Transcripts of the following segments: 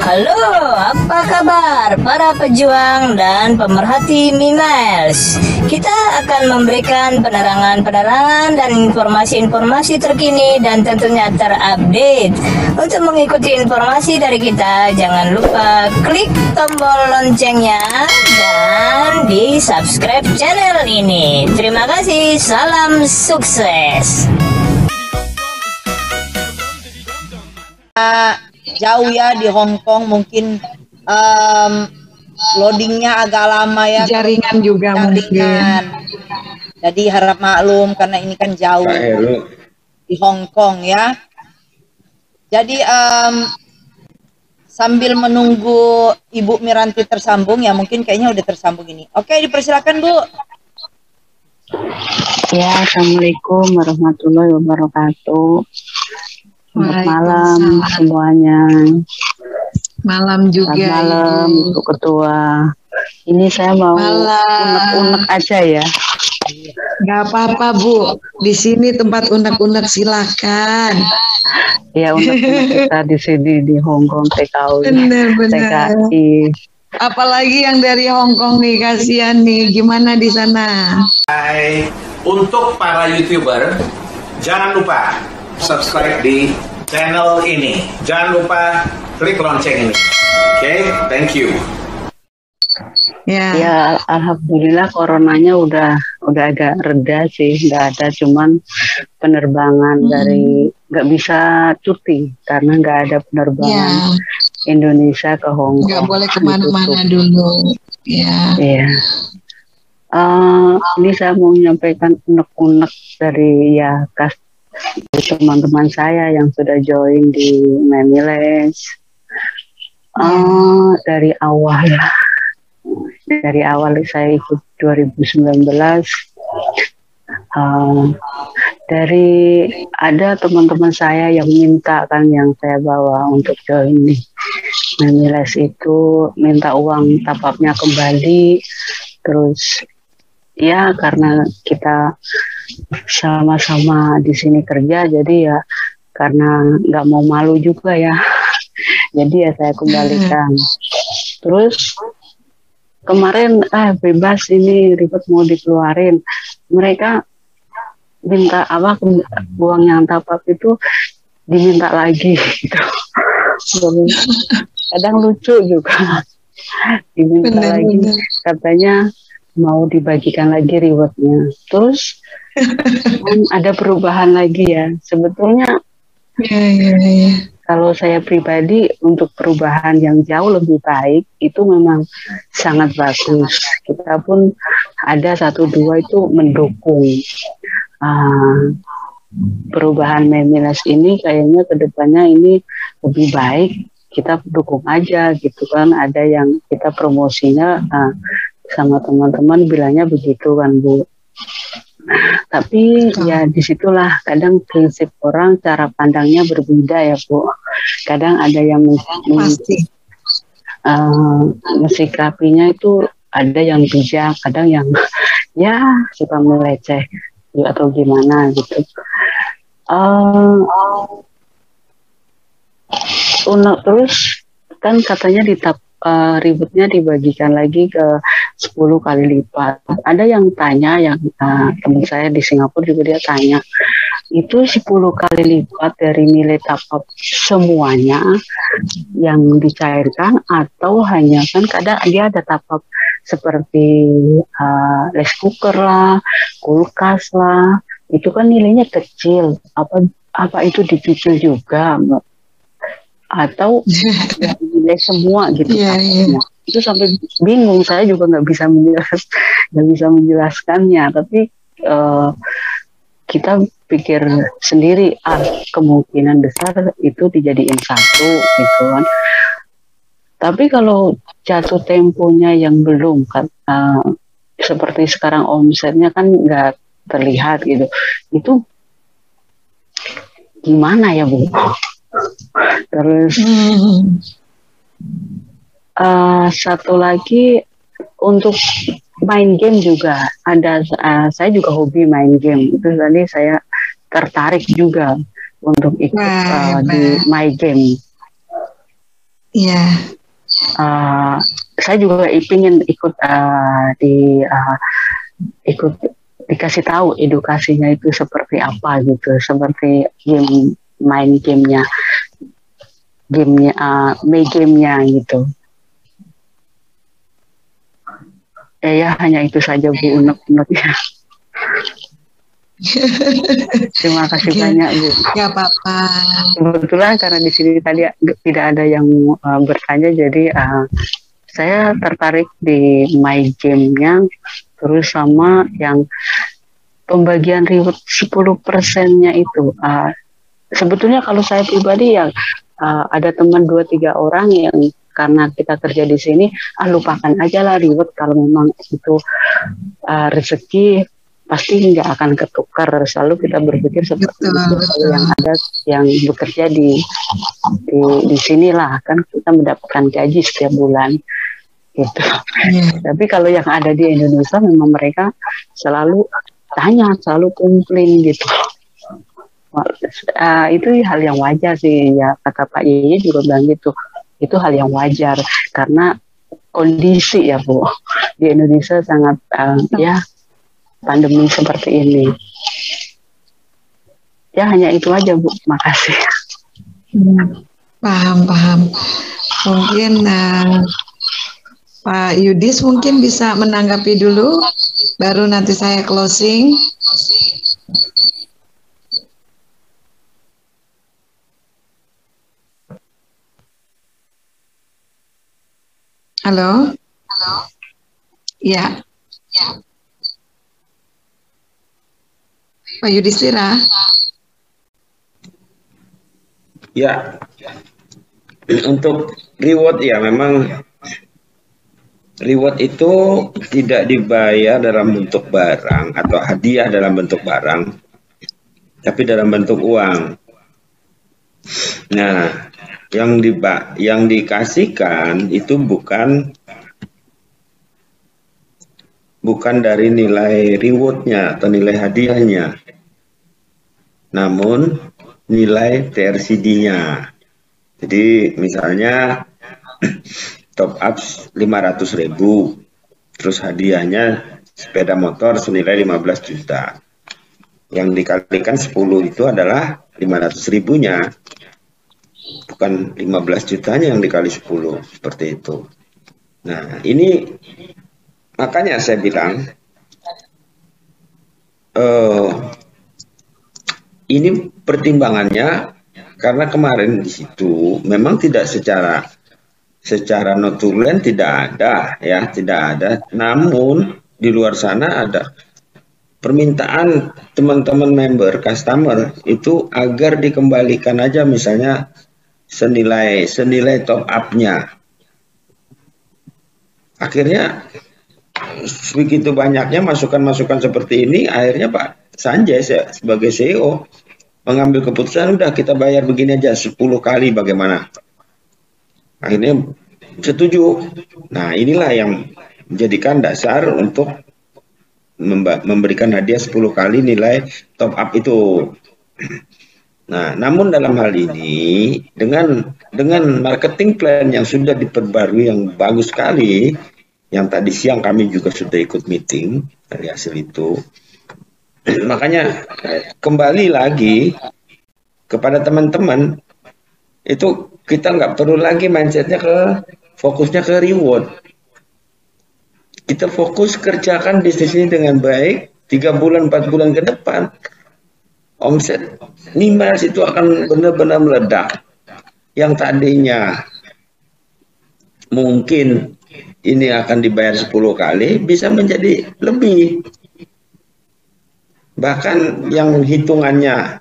Halo, apa kabar para pejuang dan pemerhati Mimiles? Kita akan memberikan penerangan-penerangan dan informasi-informasi terkini dan tentunya terupdate. Untuk mengikuti informasi dari kita, jangan lupa klik tombol loncengnya dan di subscribe channel ini. Terima kasih, salam sukses. Jauh ya di Hong Kong, mungkin loadingnya agak lama ya, jaringan juga mungkin. Jadi harap maklum karena ini kan jauh di Hong Kong ya. Jadi sambil menunggu Ibu Miranti tersambung ya, mungkin kayaknya udah tersambung ini. Oke, dipersilakan Bu. Ya, Assalamualaikum warahmatullahi wabarakatuh. Selamat malam semuanya. Malam juga. Selamat malam Ibu Ketua. Ini saya mau unek-unek aja ya. Gak apa-apa Bu. Di sini tempat unek-unek silakan. Ya, unek-unek kita di sini di Hong Kong TKI. Benar-benar. TKI. Apalagi yang dari Hong Kong nih, kasihan nih. Gimana di sana? Hai, untuk para YouTuber, jangan lupa subscribe di channel ini. Jangan lupa klik lonceng ini. Oke, thank you. Ya, alhamdulillah coronanya udah agak reda sih, nggak ada, cuman penerbangan dari nggak bisa cuti karena nggak ada penerbangan Indonesia ke Hong Kong. Nggak boleh kemana-mana dulu. Ya. Iya. Ini saya mau menyampaikan unek-unek dari teman-teman saya yang sudah join di Mimiles. Dari awal saya ikut 2019. Dari ada teman-teman saya yang minta kan, yang saya bawa untuk join di Mimiles itu minta uang top-up-nya kembali. Terus ya karena kita sama-sama di sini kerja, jadi ya karena nggak mau malu juga ya, jadi ya saya kembalikan. Terus kemarin bebas ini ribet mau dikeluarin, mereka minta uang yang top-up itu diminta lagi gitu. Kadang lucu juga, diminta lagi, katanya mau dibagikan lagi rewardnya. Terus ada perubahan lagi ya. Sebetulnya kalau saya pribadi untuk perubahan yang jauh lebih baik itu memang sangat bagus. Kita pun ada 1-2 itu mendukung perubahan Mimiles ini. Kayaknya kedepannya ini lebih baik, kita dukung aja gitu kan. Ada yang kita promosinya sama teman-teman bilangnya begitu kan Bu. Tapi ya disitulah kadang prinsip orang, cara pandangnya berbeda ya Bu. Kadang ada yang mensikapinya itu ada yang bijak, kadang yang ya suka meleceh atau gimana gitu. Terus kan katanya ribetnya dibagikan lagi ke 10 kali lipat. Ada yang tanya, yang teman saya di Singapura juga dia tanya, itu 10 kali lipat dari nilai top-up semuanya yang dicairkan atau hanya kan kadang dia ada top-up seperti rice cooker lah, kulkas lah, itu kan nilainya kecil, apa itu dicicil juga atau nilai semua gitu. Itu sampai bingung, saya juga nggak bisa menjelaskannya, tapi kita pikir sendiri kemungkinan besar itu dijadiin satu gitu kan. Tapi kalau jatuh temponya yang belum kan, seperti sekarang omsetnya kan nggak terlihat gitu, itu gimana ya Bu? Terus satu lagi untuk main game juga ada, saya juga hobi main game itu, tadi saya tertarik juga untuk ikut di My Game. Iya. Saya juga ingin ikut ikut dikasih tahu edukasinya itu seperti apa gitu, seperti main gamenya My Game-nya gitu. Ya hanya itu saja Bu, unek-uneknya. Terima kasih banyak Bu. Gak apa-apa. Kebetulan karena di sini tadi tidak ada yang bertanya, jadi saya tertarik di My Game-nya, terus sama yang pembagian reward 10%-nya itu. Sebetulnya kalau saya pribadi ya ada teman 2-3 orang yang karena kita kerja di sini, lupakan aja lah reward, kalau memang itu rezeki pasti nggak akan ketukar. Selalu kita berpikir seperti itu. Kalau yang ada yang bekerja di sinilah kan kita mendapatkan gaji setiap bulan gitu. Tapi kalau yang ada di Indonesia memang mereka selalu tanya, selalu komplain gitu. Itu hal yang wajar sih ya, kata Pak Yeye juga bilang gitu. Itu hal yang wajar karena kondisi ya Bu di Indonesia sangat ya pandemi seperti ini. Ya hanya itu aja Bu, makasih. Paham. Mungkin Pak Yudis mungkin bisa menanggapi dulu, baru nanti saya closing. Halo? Ya. Pak Yudhistira. Ya, untuk reward ya memang reward itu tidak dibayar dalam bentuk barang atau hadiah dalam bentuk barang, tapi dalam bentuk uang. Nah, yang dikasihkan itu bukan dari nilai rewardnya atau nilai hadiahnya, namun nilai TRCD-nya. Jadi misalnya top up 500.000, terus hadiahnya sepeda motor senilai 15 juta. Yang dikalikan 10 itu adalah 500.000-nya, bukan 15 jutanya yang dikali 10, seperti itu. Nah, ini makanya saya bilang ini pertimbangannya karena kemarin di situ memang tidak secara notulen tidak ada, namun di luar sana ada permintaan teman-teman member customer itu agar dikembalikan aja misalnya senilai top up-nya. Akhirnya begitu banyaknya masukan-masukan seperti ini, akhirnya Pak Sanjay sebagai CEO mengambil keputusan, udah kita bayar begini aja 10 kali, bagaimana? Akhirnya setuju. Nah, inilah yang menjadikan dasar untuk memberikan hadiah 10 kali nilai top up itu. Nah, namun dalam hal ini dengan marketing plan yang sudah diperbarui yang bagus sekali, yang tadi siang kami juga sudah ikut meeting dari hasil itu. Makanya kembali lagi kepada teman-teman, itu kita nggak perlu lagi mindsetnya fokusnya ke reward. Kita fokus kerjakan bisnis ini dengan baik, 3 bulan 4 bulan ke depan omset Mimiles itu akan benar-benar meledak. Yang tadinya mungkin ini akan dibayar 10 kali, bisa menjadi lebih. Bahkan yang hitungannya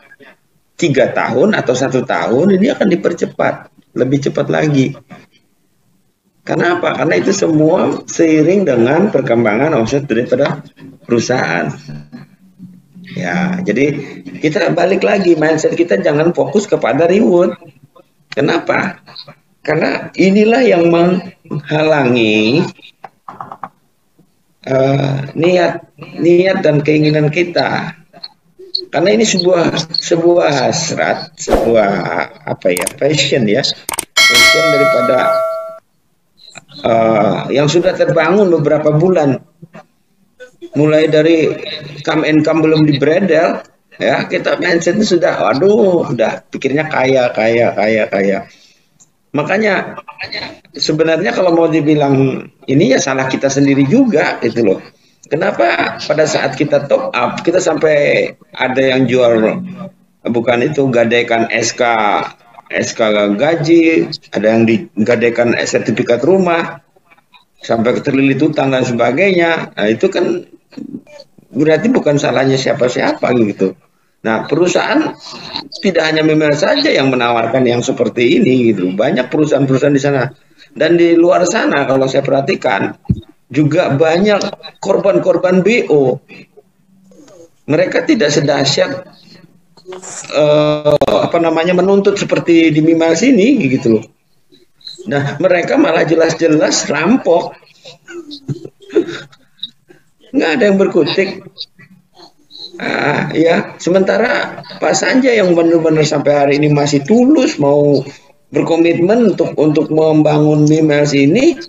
3 tahun atau 1 tahun, ini akan dipercepat, lebih cepat lagi. Karena apa? Karena itu semua seiring dengan perkembangan omset daripada perusahaan. Ya, jadi kita balik lagi, mindset kita jangan fokus kepada reward. Kenapa? Karena inilah yang menghalangi niat dan keinginan kita. Karena ini sebuah hasrat, sebuah apa ya, passion daripada yang sudah terbangun beberapa bulan, mulai dari come and come belum dibredel, ya kita mindsetnya sudah, waduh, udah pikirnya kaya. Makanya sebenarnya kalau mau dibilang ini ya salah kita sendiri juga gitu loh. Kenapa pada saat kita top up kita sampai ada yang jual bukan itu gadaikan SK gaji, ada yang digadaikan sertifikat rumah sampai terlilit utang dan sebagainya. Nah, itu kan berarti bukan salahnya siapa-siapa gitu. Nah, perusahaan tidak hanya Mimel saja yang menawarkan yang seperti ini gitu. Banyak perusahaan-perusahaan di sana. Dan di luar sana kalau saya perhatikan juga banyak korban-korban BO. Mereka tidak sedahsyat menuntut seperti di Mimel sini gitu loh. Nah, mereka malah jelas-jelas rampok. Nggak ada yang berkutik. Ya, sementara Pak Sanjay yang benar-benar sampai hari ini masih tulus mau berkomitmen untuk membangun Mimels ini,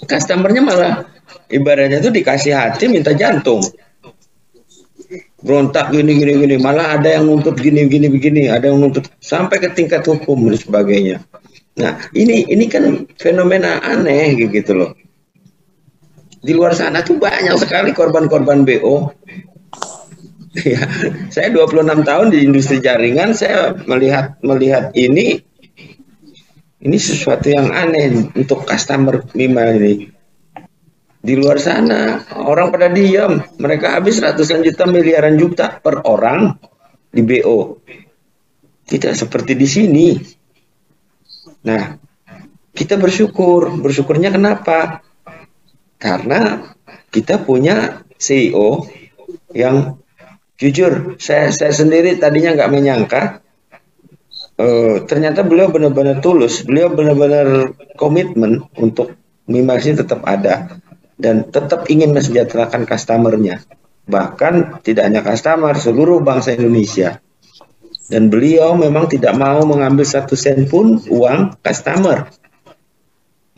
customernya malah ibaratnya itu dikasih hati minta jantung, berontak gini, malah ada yang nuntut gini, ada yang nuntut sampai ke tingkat hukum dan sebagainya. Nah, ini kan fenomena aneh gitu loh. Di luar sana tuh banyak sekali korban-korban BO. Ya, saya 26 tahun di industri jaringan, saya melihat ini sesuatu yang aneh untuk customer Mimel ini. Di luar sana orang pada diam, mereka habis ratusan juta, miliaran juta per orang di BO. Tidak seperti di sini. Nah, kita bersyukurnya kenapa? Karena kita punya CEO yang jujur, saya sendiri tadinya nggak menyangka, ternyata beliau benar-benar tulus, beliau benar-benar komitmen untuk Mimels ini tetap ada dan tetap ingin mensejahterakan customernya. Bahkan tidak hanya customer, seluruh bangsa Indonesia. Dan beliau memang tidak mau mengambil 1 sen pun uang customer.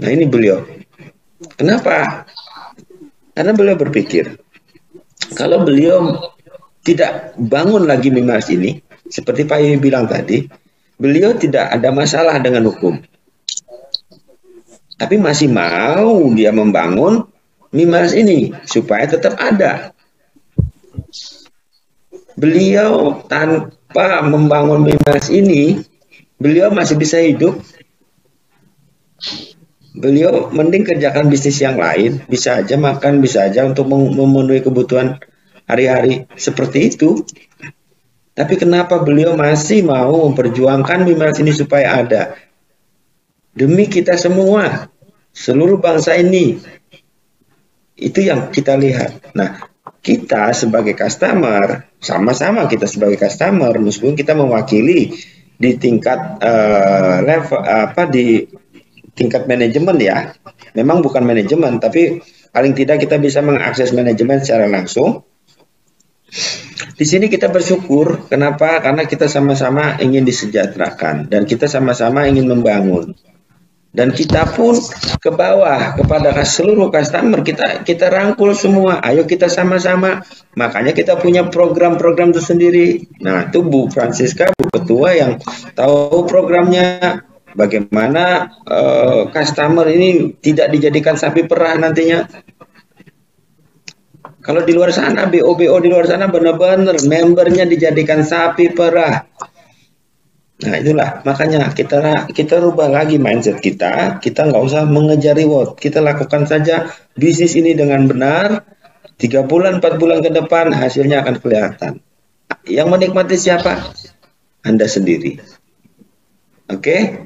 Nah, ini beliau. Kenapa? Karena beliau berpikir, kalau beliau tidak bangun lagi Mimels ini, seperti Pak Yui bilang tadi, beliau tidak ada masalah dengan hukum. Tapi masih mau dia membangun Mimels ini supaya tetap ada. Beliau tanpa membangun Mimels ini, beliau masih bisa hidup. Beliau mending kerjakan bisnis yang lain, bisa aja makan, bisa aja untuk memenuhi kebutuhan hari-hari seperti itu. Tapi kenapa beliau masih mau memperjuangkan Mimels ini supaya ada? Demi kita semua, seluruh bangsa ini. Itu yang kita lihat. Nah, kita sebagai customer, sama-sama kita sebagai customer, meskipun kita mewakili di tingkat level di tingkat manajemen ya. Memang bukan manajemen, tapi paling tidak kita bisa mengakses manajemen secara langsung. Di sini kita bersyukur, kenapa? Karena kita sama-sama ingin disejahterakan dan kita sama-sama ingin membangun. Dan kita pun ke bawah kepada seluruh customer kita rangkul semua. Ayo kita sama-sama. Makanya kita punya program-program tersendiri. Nah, itu Bu Francisca, Bu Ketua yang tahu programnya. Bagaimana customer ini tidak dijadikan sapi perah nantinya. Kalau di luar sana, BO di luar sana benar-benar membernya dijadikan sapi perah. Nah, itulah makanya kita rubah lagi mindset kita. Kita nggak usah mengejar reward. Kita lakukan saja bisnis ini dengan benar. 3 bulan, 4 bulan ke depan hasilnya akan kelihatan. Yang menikmati siapa? Anda sendiri. Oke,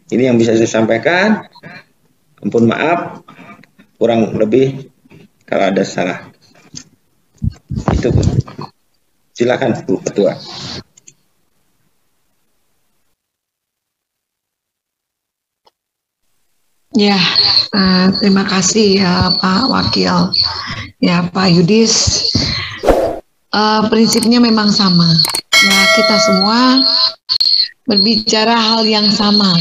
ini yang bisa saya sampaikan. Ampun maaf, kurang lebih kalau ada salah. Itu, Bu. Silakan Bu Ketua. Ya, terima kasih ya Pak Wakil, ya Pak Yudis. prinsipnya memang sama. Ya, kita semua berbicara hal yang sama.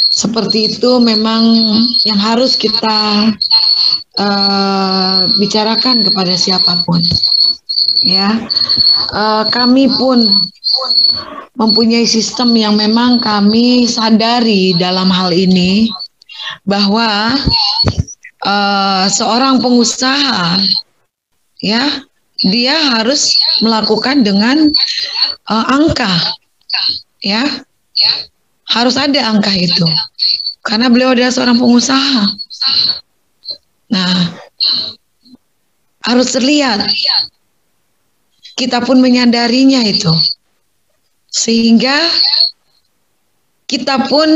Seperti itu memang yang harus kita bicarakan kepada siapapun. Ya, kami pun mempunyai sistem yang memang kami sadari dalam hal ini bahwa seorang pengusaha, ya, dia harus melakukan dengan angka, ya, harus ada angka itu, karena beliau adalah seorang pengusaha. Nah, harus terlihat. Kita pun menyadarinya itu, sehingga kita pun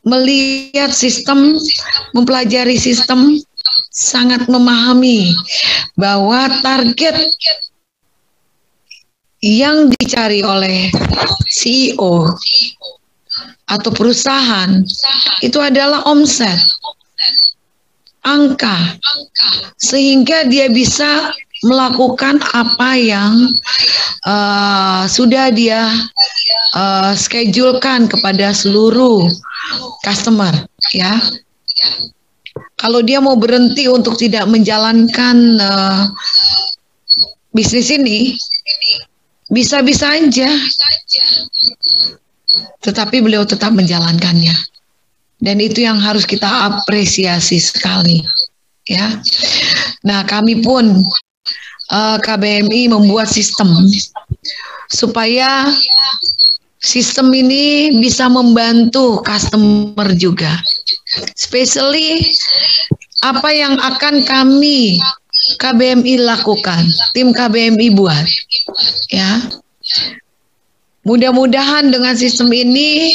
melihat sistem, mempelajari sistem, sangat memahami bahwa target yang dicari oleh CEO atau perusahaan itu adalah omset, angka, sehingga dia bisa melakukan apa yang sudah dia schedulekan kepada seluruh customer, ya. Kalau dia mau berhenti untuk tidak menjalankan bisnis ini, bisa-bisa aja, tetapi beliau tetap menjalankannya, dan itu yang harus kita apresiasi sekali, ya. Nah, kami pun KBMI membuat sistem supaya sistem ini bisa membantu customer juga. Especially apa yang akan kami KBMI lakukan, tim KBMI buat, ya. Mudah-mudahan dengan sistem ini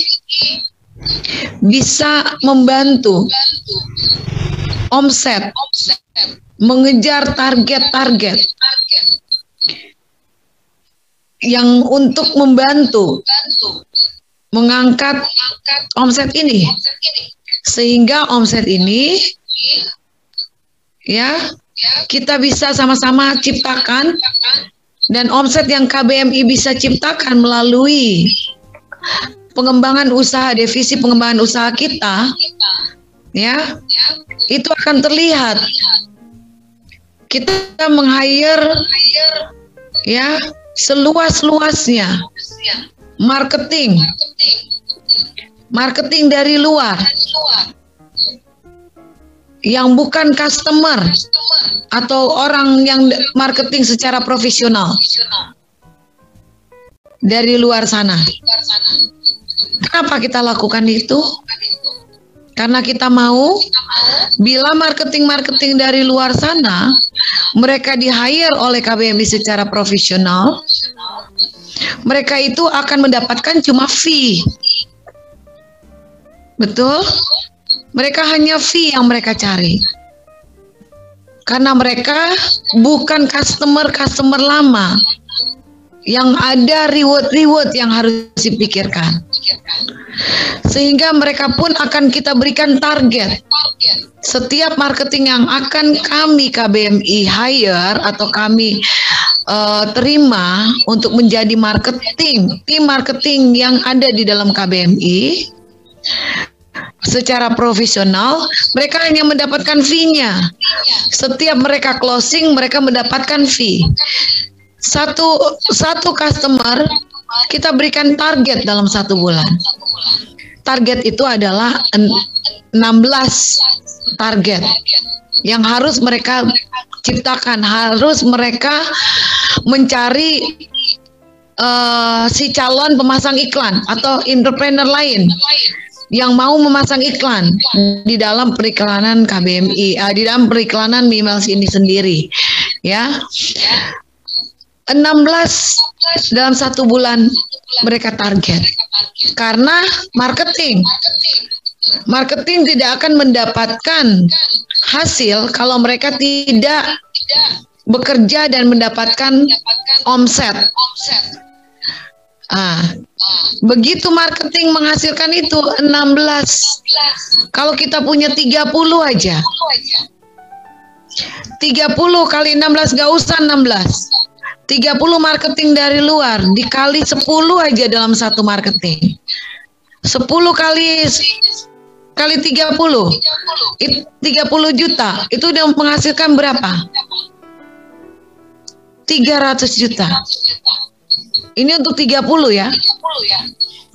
bisa membantu omset, mengejar target-target yang untuk membantu mengangkat omset ini, sehingga omset ini, ya, kita bisa sama-sama ciptakan, dan omset yang KBMI bisa ciptakan melalui pengembangan usaha, divisi pengembangan usaha kita, ya, itu akan terlihat. Kita meng-hire, ya, seluas-luasnya marketing dari luar yang bukan customer atau orang yang marketing secara profesional dari luar sana. Kenapa kita lakukan itu? Karena kita mau bila marketing dari luar sana mereka di-hire oleh KBMI secara profesional, mereka itu akan mendapatkan cuma fee. Betul? Mereka hanya fee yang mereka cari. Karena mereka bukan customer lama yang ada reward yang harus dipikirkan. Sehingga mereka pun akan kita berikan target. Setiap marketing yang akan kami KBMI hire atau kami terima untuk menjadi tim marketing yang ada di dalam KBMI secara profesional, mereka hanya mendapatkan fee-nya. Setiap mereka closing, mereka mendapatkan fee. Satu customer kita berikan target dalam 1 bulan. Target itu adalah 16 target yang harus mereka ciptakan, harus mereka mencari si calon pemasang iklan atau entrepreneur lain yang mau memasang iklan di dalam periklanan KBMI, di dalam periklanan Mimels ini sendiri, ya. 16 dalam 1 bulan mereka target. Karena marketing tidak akan mendapatkan hasil kalau mereka tidak bekerja dan mendapatkan omset. Begitu marketing menghasilkan itu 16. Kalau kita punya 30 aja, 30 kali 16, gak usah 16. 30 marketing dari luar dikali 10 aja dalam satu marketing. 10 kali 30 juta. Itu udah menghasilkan berapa? 300 juta. Ini untuk 30 ya.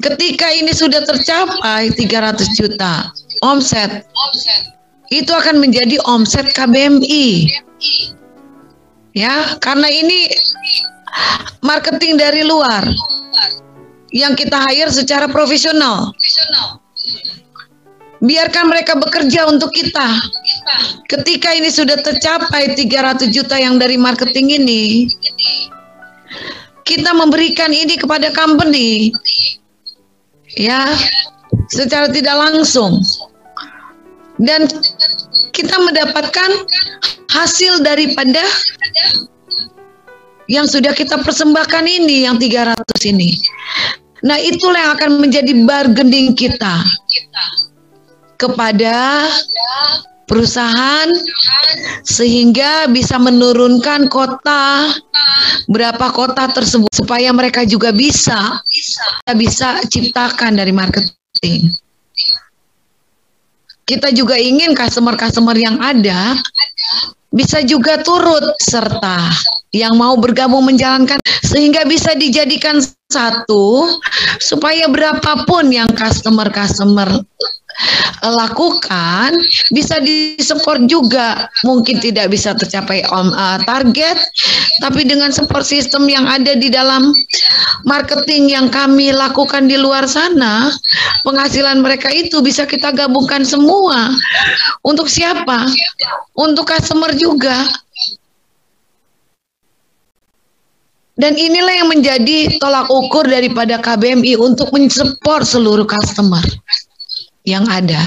Ketika ini sudah tercapai 300 juta omset, itu akan menjadi omset KBMI. Ya, karena ini marketing dari luar yang kita hire secara profesional. Biarkan mereka bekerja untuk kita. Ketika ini sudah tercapai 300 juta yang dari marketing ini, kita memberikan ini kepada company. Ya, secara tidak langsung. Dan kita mendapatkan hasil daripada yang sudah kita persembahkan ini, yang 300 ini. Nah, itulah yang akan menjadi bargaining kita kepada perusahaan, sehingga bisa menurunkan kota, berapa kota tersebut, supaya mereka juga bisa ciptakan dari marketing. Kita juga ingin customer-customer yang ada bisa juga turut serta yang mau bergabung menjalankan, sehingga bisa dijadikan satu, supaya berapapun yang customer lakukan bisa disupport juga. Mungkin tidak bisa tercapai target, tapi dengan support system yang ada di dalam marketing yang kami lakukan di luar sana, penghasilan mereka itu bisa kita gabungkan semua. Untuk siapa? Untuk customer juga. Dan inilah yang menjadi tolak ukur daripada KBMI untuk mensupport seluruh customer yang ada.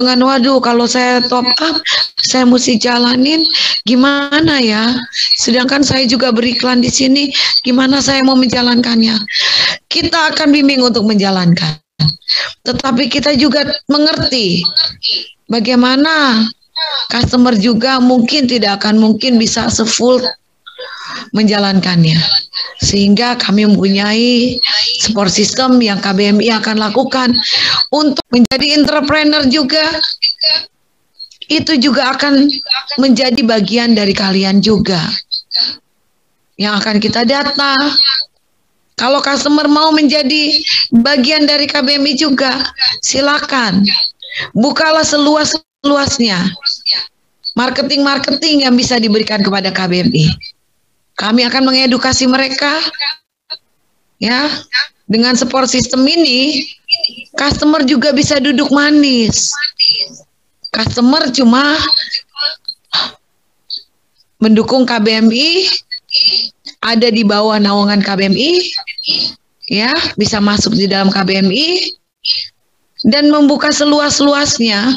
Dengan waduh, kalau saya top up, saya mesti jalanin gimana ya? Sedangkan saya juga beriklan di sini, gimana saya mau menjalankannya? Kita akan bimbing untuk menjalankan. Tetapi kita juga mengerti bagaimana customer juga mungkin tidak akan mungkin bisa sefull menjalankannya, sehingga kami mempunyai support system yang KBMI akan lakukan untuk menjadi entrepreneur juga. Itu juga akan menjadi bagian dari kalian juga yang akan kita data. Kalau customer mau menjadi bagian dari KBMI juga, silakan bukalah seluas-luasnya marketing yang bisa diberikan kepada KBMI. Kami akan mengedukasi mereka, ya. Dengan support system ini, customer juga bisa duduk manis. Customer cuma mendukung KBMI, ada di bawah naungan KBMI, ya, bisa masuk di dalam KBMI dan membuka seluas-luasnya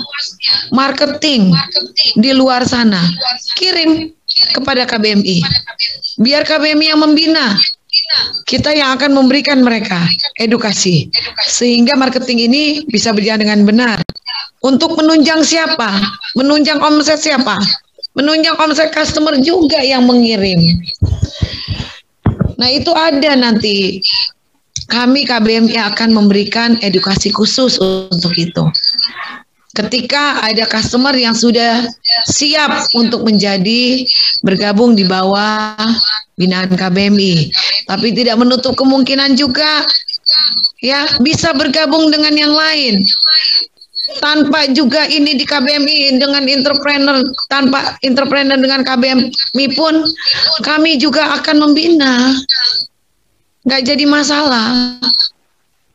marketing di luar sana. Kirim kepada KBMI. Biar KBMI yang membina. Kita yang akan memberikan mereka edukasi. Sehingga marketing ini bisa berjalan dengan benar. Untuk menunjang siapa? Menunjang omset siapa? Menunjang omset customer juga yang mengirim. Nah, itu ada nanti. Kami KBMI akan memberikan edukasi khusus untuk itu. Ketika ada customer yang sudah siap untuk menjadi bergabung di bawah binaan KBMI, tapi tidak menutup kemungkinan juga ya bisa bergabung dengan yang lain. Tanpa juga ini di KBMI dengan entrepreneur, tanpa entrepreneur dengan KBMI pun kami juga akan membina. Nggak jadi masalah.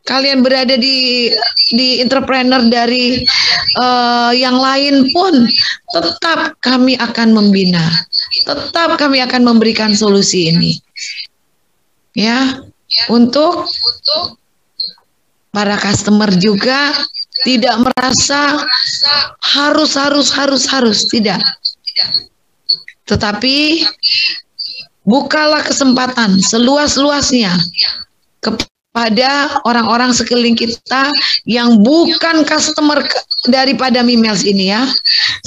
Kalian berada di entrepreneur dari yang lain pun tetap kami akan membina, tetap kami akan memberikan solusi ini, ya, untuk para customer juga tidak merasa harus tidak, tetapi bukalah kesempatan seluas-luasnya pada orang-orang sekeliling kita yang bukan customer daripada Mimels ini ya,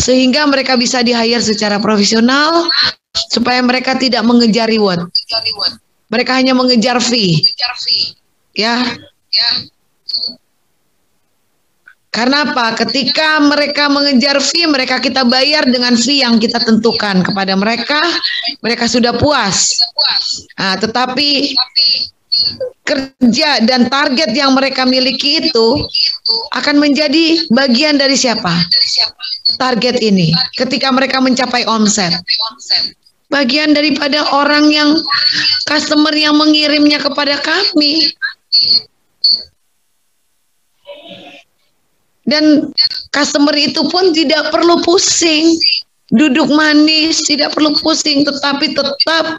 sehingga mereka bisa di-hire secara profesional supaya mereka tidak mengejar reward. Mereka hanya mengejar fee. Ya. Karena apa? Ketika mereka mengejar fee, mereka kita bayar dengan fee yang kita tentukan kepada mereka, mereka sudah puas. Nah, tetapi kerja dan target yang mereka miliki itu akan menjadi bagian dari siapa? Target ini. Ketika mereka mencapai omset. Bagian daripada orang yang customer yang mengirimnya kepada kami. Dan customer itu pun tidak perlu pusing, duduk manis, tidak perlu pusing, tetapi tetap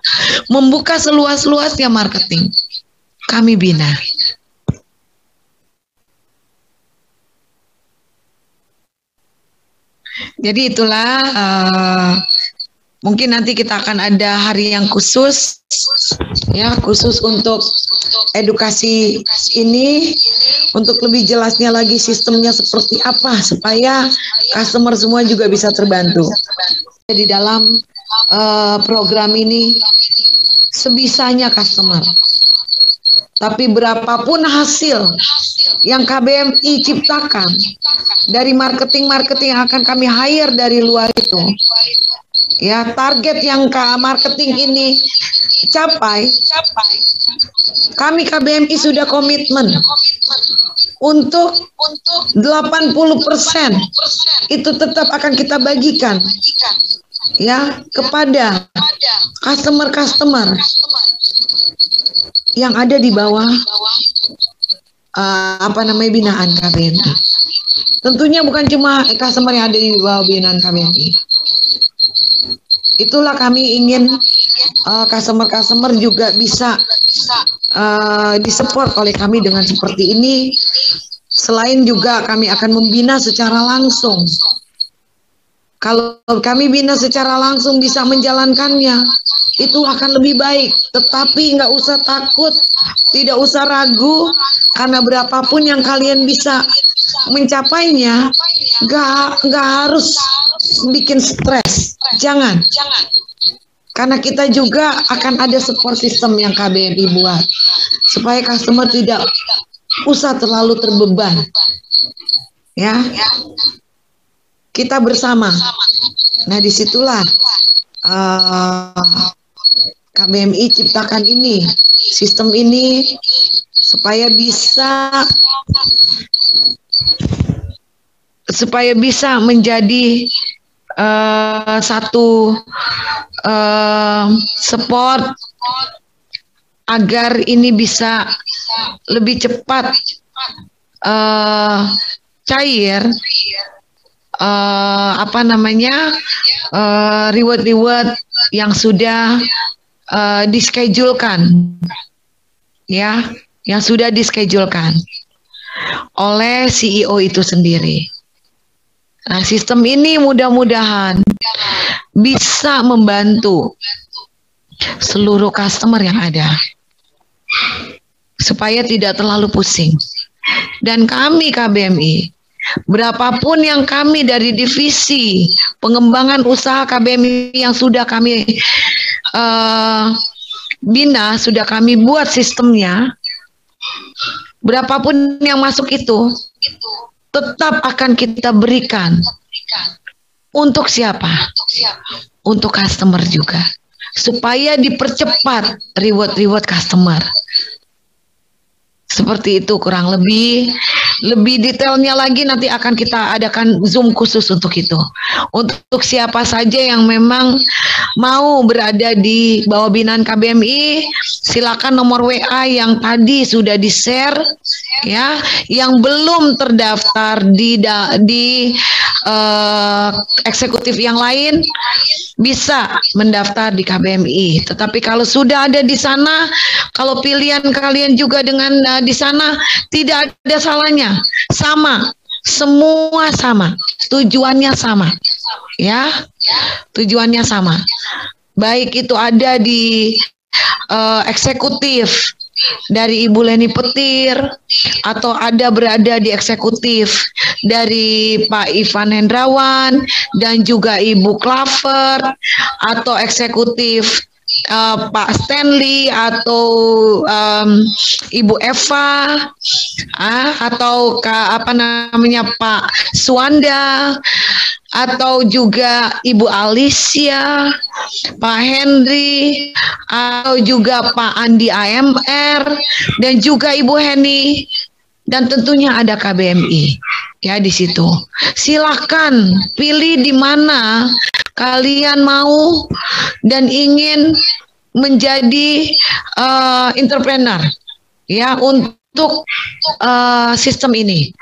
membuka seluas-luasnya marketing. Kami bina. Jadi itulah mungkin nanti kita akan ada hari yang khusus, ya, khusus untuk edukasi ini, untuk lebih jelasnya lagi sistemnya seperti apa supaya customer semua juga bisa terbantu. Di dalam program ini sebisanya customer. Tapi berapapun hasil yang KBMI ciptakan dari marketing-marketing yang akan kami hire dari luar itu, ya, target yang marketing ini capai, kami KBMI sudah komitmen untuk 80% itu tetap akan kita bagikan, ya, kepada customer-customer yang ada di bawah binaan KBMI. Tentunya bukan cuma customer yang ada di bawah binaan KBMI. Itulah kami ingin customer-customer juga bisa disupport oleh kami dengan seperti ini. Selain juga kami akan membina secara langsung. Kalau kami bina secara langsung bisa menjalankannya, itu akan lebih baik. Tetapi nggak usah takut, tidak usah ragu, karena berapapun yang kalian bisa mencapainya, nggak harus bikin stres. Jangan. Karena kita juga akan ada support system yang KBMI buat, supaya customer tidak usah terlalu terbeban. Ya, kita bersama. Nah, disitulah KBMI ciptakan ini, sistem ini, supaya bisa menjadi satu support agar ini bisa lebih cepat cair, reward yang sudah dischedulekan, ya, yang sudah dischedulekan oleh CEO itu sendiri. Nah, sistem ini mudah-mudahan bisa membantu seluruh customer yang ada supaya tidak terlalu pusing. Dan kami KBMI, berapapun yang kami dari divisi pengembangan usaha KBMI yang sudah kami bina, sudah kami buat sistemnya, berapapun yang masuk itu tetap akan kita berikan. Untuk siapa? Untuk customer juga, supaya dipercepat reward customer. Seperti itu kurang lebih. Lebih detailnya lagi nanti akan kita adakan Zoom khusus untuk itu. Untuk siapa saja yang memang mau berada di bawah binaan KBMI, silakan nomor WA yang tadi sudah di-share, ya, yang belum terdaftar di eksekutif yang lain bisa mendaftar di KBMI. Tetapi kalau sudah ada di sana, kalau pilihan kalian juga dengan di sana, tidak ada salahnya. Sama, semua sama, tujuannya sama, ya, tujuannya sama. Baik itu ada di eksekutif dari Ibu Leni Petir, atau ada berada di eksekutif dari Pak Ivan Hendrawan dan juga Ibu Claver, atau eksekutif Pak Stanley atau Ibu Eva, atau Pak Suwanda, atau juga Ibu Alicia, Pak Henry, atau juga Pak Andi AMR, dan juga Ibu Heni, dan tentunya ada KBMI ya di situ. Silakan pilih di mana kalian mau dan ingin menjadi entrepreneur ya untuk sistem ini.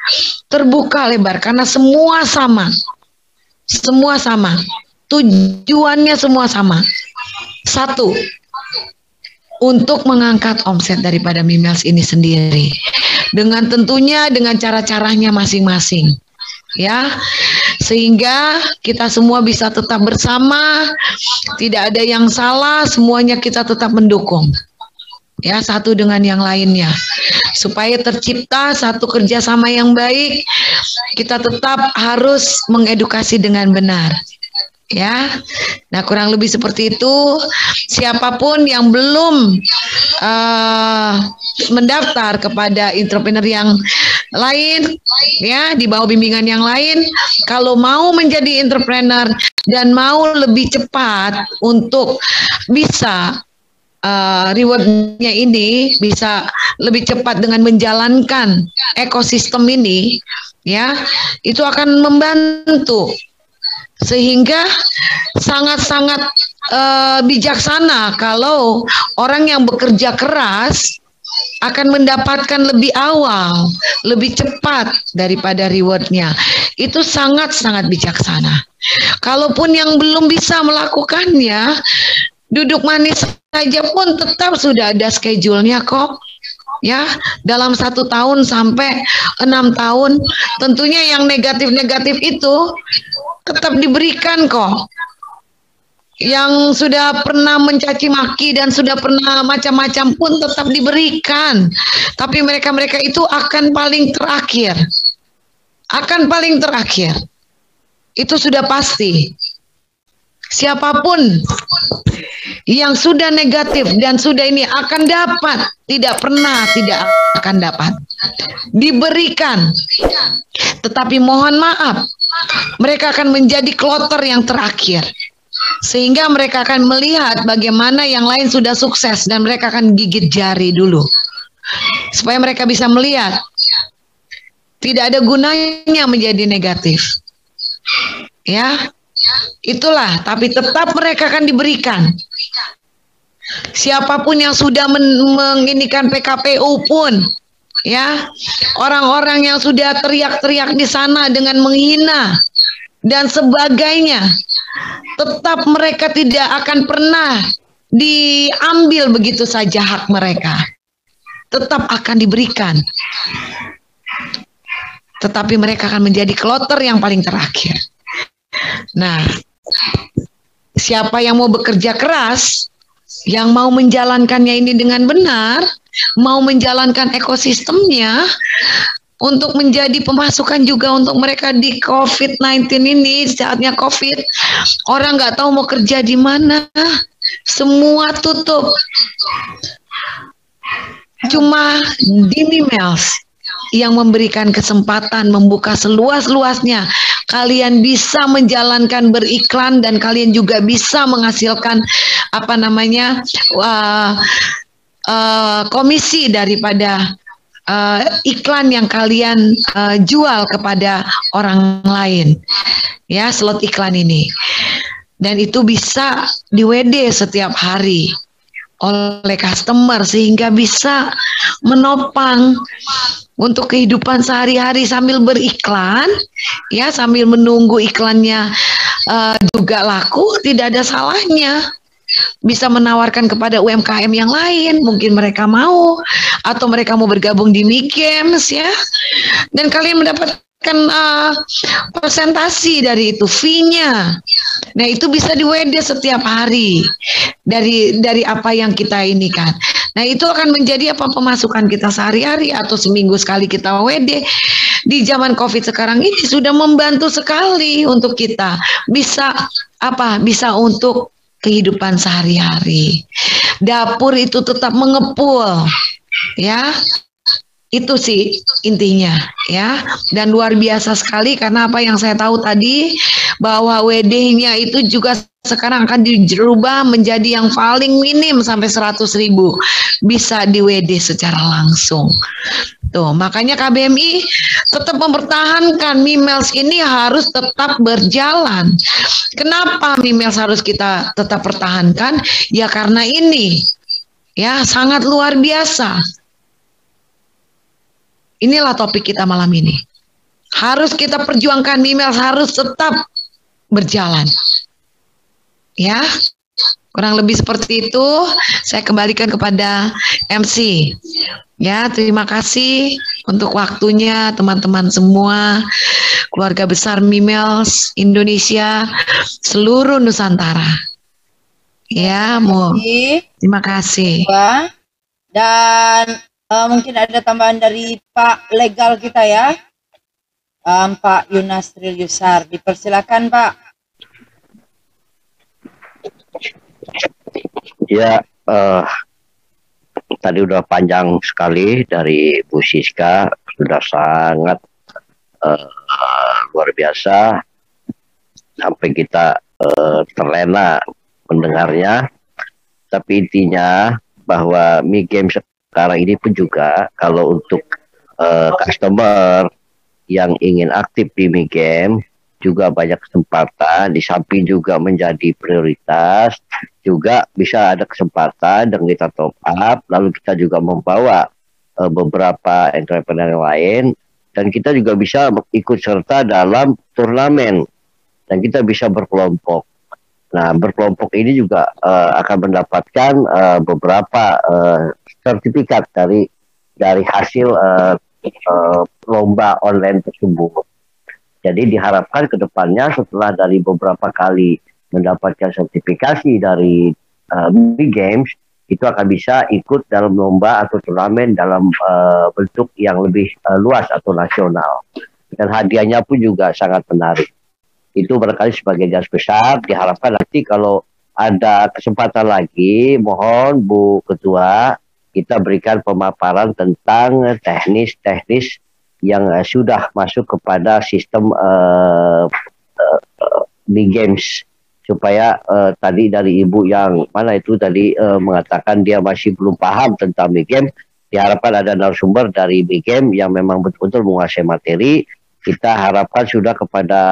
Terbuka lebar karena semua sama. Semua sama. Tujuannya semua sama. Satu, untuk mengangkat omset daripada Mimels ini sendiri. Dengan tentunya dengan cara-caranya masing-masing. Ya, sehingga kita semua bisa tetap bersama, tidak ada yang salah, semuanya kita tetap mendukung. Ya, satu dengan yang lainnya, supaya tercipta satu kerjasama yang baik. Kita tetap harus mengedukasi dengan benar. Ya, nah kurang lebih seperti itu. Siapapun yang belum mendaftar kepada entrepreneur yang lain, ya di bawah bimbingan yang lain, kalau mau menjadi entrepreneur dan mau lebih cepat untuk bisa rewardnya ini bisa lebih cepat dengan menjalankan ekosistem ini, ya itu akan membantu sehingga sangat-sangat bijaksana kalau orang yang bekerja keras akan mendapatkan lebih awal, lebih cepat daripada rewardnya. Itu sangat-sangat bijaksana. Kalaupun yang belum bisa melakukannya, duduk manis saja pun tetap sudah ada schedule-nya kok. Ya, dalam 1 tahun sampai 6 tahun, tentunya yang negatif-negatif itu tetap diberikan kok. Yang sudah pernah mencaci maki dan sudah pernah macam-macam pun tetap diberikan. Tapi mereka-mereka itu akan paling terakhir. Akan paling terakhir. Itu sudah pasti. Siapapun yang sudah negatif dan sudah ini akan dapat, tidak pernah tidak akan dapat. Diberikan. Tetapi mohon maaf, mereka akan menjadi kloter yang terakhir. Sehingga mereka akan melihat bagaimana yang lain sudah sukses dan mereka akan gigit jari dulu. Supaya mereka bisa melihat tidak ada gunanya menjadi negatif. Ya, itulah, tapi tetap mereka akan diberikan. Siapapun yang sudah menginikan PKPU pun, ya, orang-orang yang sudah teriak-teriak di sana dengan menghina dan sebagainya, tetap mereka tidak akan pernah diambil begitu saja hak mereka. Tetap akan diberikan. Tetapi mereka akan menjadi kloter yang paling terakhir. Nah, siapa yang mau bekerja keras, yang mau menjalankannya ini dengan benar, mau menjalankan ekosistemnya, untuk menjadi pemasukan juga untuk mereka di COVID-19 ini, saatnya COVID, orang nggak tahu mau kerja di mana, semua tutup. Cuma di Mimels yang memberikan kesempatan membuka seluas-luasnya. Kalian bisa menjalankan beriklan dan kalian juga bisa menghasilkan komisi daripada iklan yang kalian jual kepada orang lain, ya, slot iklan ini. Dan itu bisa di WD setiap hari oleh customer sehingga bisa menopang untuk kehidupan sehari-hari sambil beriklan, ya, sambil menunggu iklannya juga laku, tidak ada salahnya. Bisa menawarkan kepada UMKM yang lain, mungkin mereka mau, atau mereka mau bergabung di Mi Games, ya, dan kalian mendapatkan mendapatkan presentasi dari itu fee-nya. Nah, itu bisa di WD setiap hari dari apa yang kita ini kan. Nah, itu akan menjadi apa pemasukan kita sehari-hari atau seminggu sekali kita WD. Di zaman Covid sekarang ini sudah membantu sekali untuk kita bisa untuk kehidupan sehari-hari. Dapur itu tetap mengepul, ya. Itu sih intinya, ya. Dan luar biasa sekali karena apa yang saya tahu tadi bahwa WD-nya itu juga sekarang akan dirubah menjadi yang paling minim sampai 100.000 bisa di WD secara langsung. Tuh, makanya KBMI tetap mempertahankan Mimels ini harus tetap berjalan. Kenapa Mimels harus kita tetap pertahankan? Ya karena ini ya sangat luar biasa. Inilah topik kita malam ini. Harus kita perjuangkan Mimels harus tetap berjalan. Ya, kurang lebih seperti itu. Saya kembalikan kepada MC. Ya, terima kasih untuk waktunya teman-teman semua, keluarga besar Mimels Indonesia, seluruh Nusantara. Ya, terima kasih. Dan mungkin ada tambahan dari Pak Legal kita ya, Pak Yunasril Yusar. Dipersilakan Pak. Ya, tadi udah panjang sekali dari Bu Siska, sudah sangat luar biasa sampai kita terlena mendengarnya. Tapi intinya bahwa Mi Game sekarang ini pun juga kalau untuk customer yang ingin aktif di Mi Game juga banyak kesempatan, di samping juga menjadi prioritas, juga bisa ada kesempatan dengan kita top up, lalu kita juga membawa beberapa entrepreneur lain, dan kita juga bisa ikut serta dalam turnamen, dan kita bisa berkelompok. Nah, berkelompok ini juga akan mendapatkan beberapa sertifikat dari hasil lomba online tersebut. Jadi diharapkan ke depannya setelah dari beberapa kali mendapatkan sertifikasi dari Mi Games, itu akan bisa ikut dalam lomba atau turnamen dalam bentuk yang lebih luas atau nasional. Dan hadiahnya pun juga sangat menarik. Itu barangkali sebagai garis besar, diharapkan nanti kalau ada kesempatan lagi, mohon Bu Ketua, kita berikan pemaparan tentang teknis-teknis yang sudah masuk kepada sistem Mi Games, supaya tadi dari Ibu yang mana itu tadi mengatakan dia masih belum paham tentang Mi Game, diharapkan ada narasumber dari Mi Game yang memang betul-betul menguasai materi. Kita harapkan sudah kepada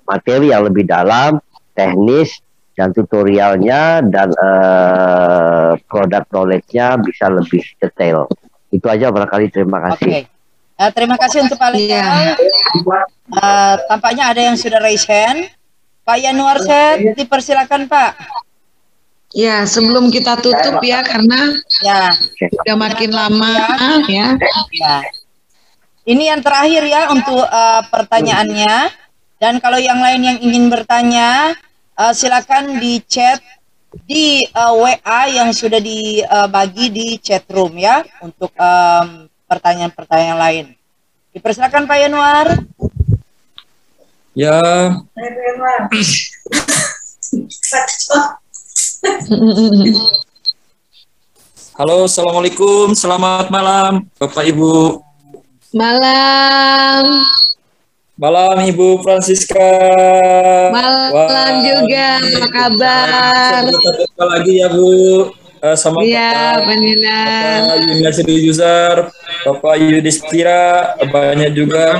materi yang lebih dalam, teknis dan tutorialnya dan product knowledge-nya bisa lebih detail. Itu aja barangkali, terima kasih. Terima kasih untuk Pak Legal. Tampaknya ada yang sudah raise hand. Pak Yanuar Syed, dipersilakan Pak. Ya, sebelum kita tutup ya, karena sudah makin lama ya. Ini yang terakhir ya untuk pertanyaannya. Dan kalau yang lain yang ingin bertanya, silakan di chat di WA yang sudah dibagi di chat room ya, untuk pertanyaan-pertanyaan lain. Dipersilakan Pak Yanuar. Ya. Halo, assalamualaikum, selamat malam, Bapak Ibu. Malam. Malam Ibu Francisca. Malam juga, apa kabar? Kita jumpa lagi ya Bu. Sama Bapak Yunasril Yusar, Bapak Yudhistira, banyak juga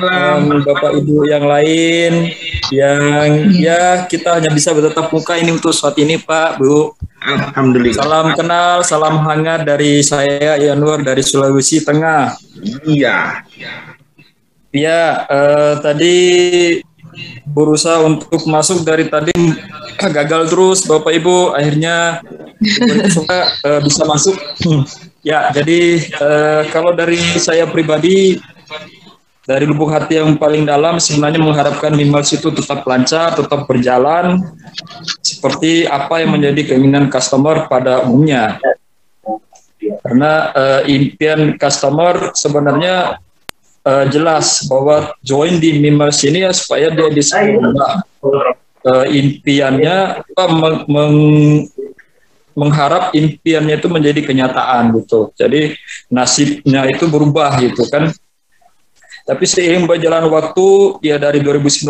Bapak Ibu yang lain yang ya kita hanya bisa bertatap muka ini untuk saat ini Pak Bu. Alhamdulillah. Salam kenal, salam hangat dari saya Yanuar dari Sulawesi Tengah. Iya. Ya, tadi berusaha untuk masuk dari tadi gagal terus Bapak Ibu, akhirnya bisa masuk. Ya, jadi kalau dari saya pribadi dari lubuk hati yang paling dalam sebenarnya mengharapkan Mimels itu tetap lancar, tetap berjalan seperti apa yang menjadi keinginan customer pada umumnya. Karena impian customer sebenarnya jelas bahwa join di Mimels ini ya supaya dia bisa mengubah impiannya, mengharap impiannya itu menjadi kenyataan gitu. Jadi nasibnya itu berubah gitu kan. Tapi seiring berjalan waktu, ya dari 2019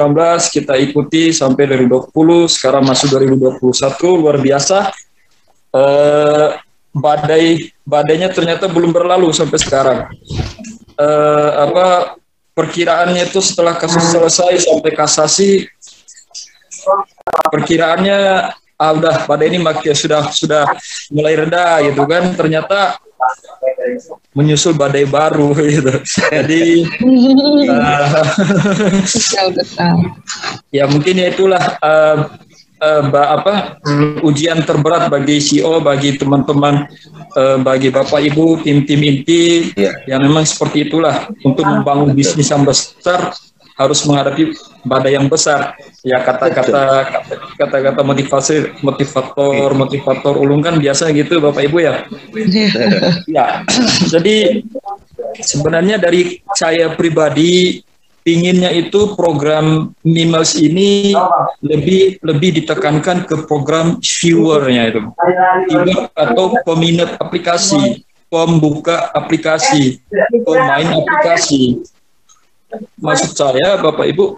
kita ikuti sampai 2020, sekarang masuk 2021, luar biasa. Badainya ternyata belum berlalu sampai sekarang. Perkiraannya itu setelah kasus selesai sampai kasasi, perkiraannya udah badai ini sudah mulai reda gitu kan. Ternyata menyusul badai baru gitu. Jadi ya mungkin ya itulah ujian terberat bagi CEO, bagi teman-teman, bagi Bapak Ibu, tim-tim inti yang memang seperti itulah. Untuk membangun bisnis yang besar harus menghadapi badai yang besar. Ya kata-kata motivator ulung kan biasa gitu Bapak Ibu ya. Ya, jadi sebenarnya dari saya pribadi pinginnya itu program Mimels ini lebih ditekankan ke program viewernya itu, viewer atau peminat aplikasi, pembuka aplikasi, pemain aplikasi. Maksud saya Bapak Ibu,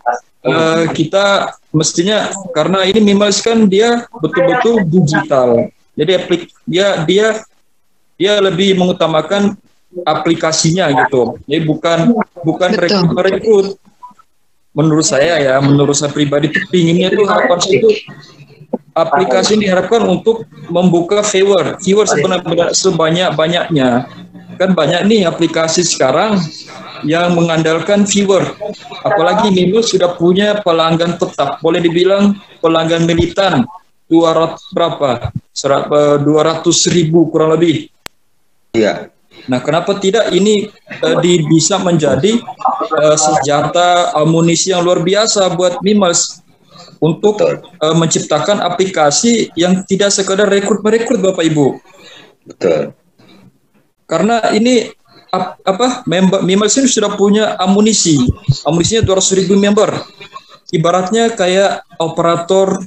kita mestinya, karena ini Mimels kan dia betul-betul digital, jadi dia lebih mengutamakan aplikasinya gitu. Jadi bukan rekrut. Menurut saya pribadi itu pinginnya itu, harapan saya itu aplikasi ini diharapkan untuk membuka viewer sebanyak-banyaknya. Kan banyak nih aplikasi sekarang yang mengandalkan viewer. Apalagi Mimels sudah punya pelanggan tetap, boleh dibilang pelanggan militan 200 ribu kurang lebih. Iya. Nah, kenapa tidak ini bisa menjadi senjata amunisi yang luar biasa buat Mimels untuk menciptakan aplikasi yang tidak sekedar merekrut Bapak Ibu. Betul. Karena ini Mimels ini sudah punya amunisinya 200 ribu member. Ibaratnya kayak operator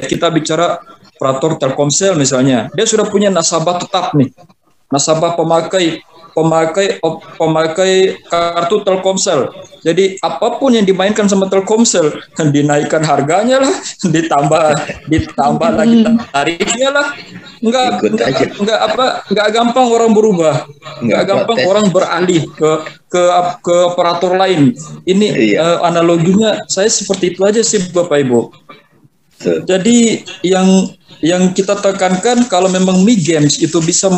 kita bicara operator Telkomsel misalnya, dia sudah punya nasabah tetap nih. Nasabah pemakai kartu Telkomsel. Jadi apapun yang dimainkan sama Telkomsel, dinaikkan harganya lah, ditambah lagi tarifnya lah. Enggak gampang orang berubah. Enggak gampang orang beralih ke operator lain. Ini analoginya saya seperti itu aja sih Bapak Ibu. Jadi yang kita tekankan, kalau memang Mi Games itu bisa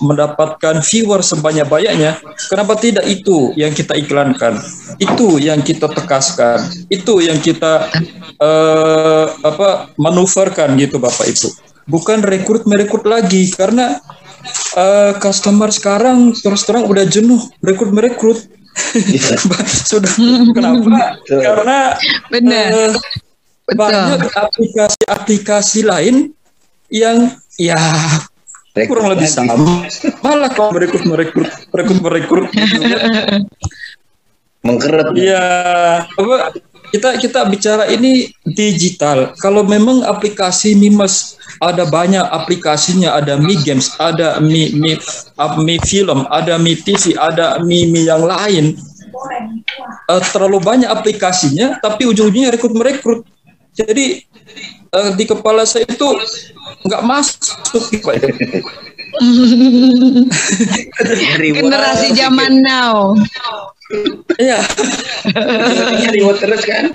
mendapatkan viewer sebanyak-banyaknya, kenapa tidak itu yang kita iklankan, itu yang kita tekaskan, itu yang kita manuverkan gitu Bapak Ibu. Bukan merekrut lagi, karena customer sekarang terus terang udah jenuh merekrut. Sudah kenapa? Karena banyak aplikasi lain yang kurang lebih sama, malah kalau merekrut mengkeret. Ya, kita bicara ini digital. Kalau memang aplikasi Mimels ada banyak aplikasinya, ada Mi Games, ada Mi Film, ada Mi TV, ada Mi yang lain. Terlalu banyak aplikasinya, tapi ujung-ujungnya merekrut. Jadi di kepala saya itu nggak masuk. Generasi zaman now. Iya. Reward terus kan.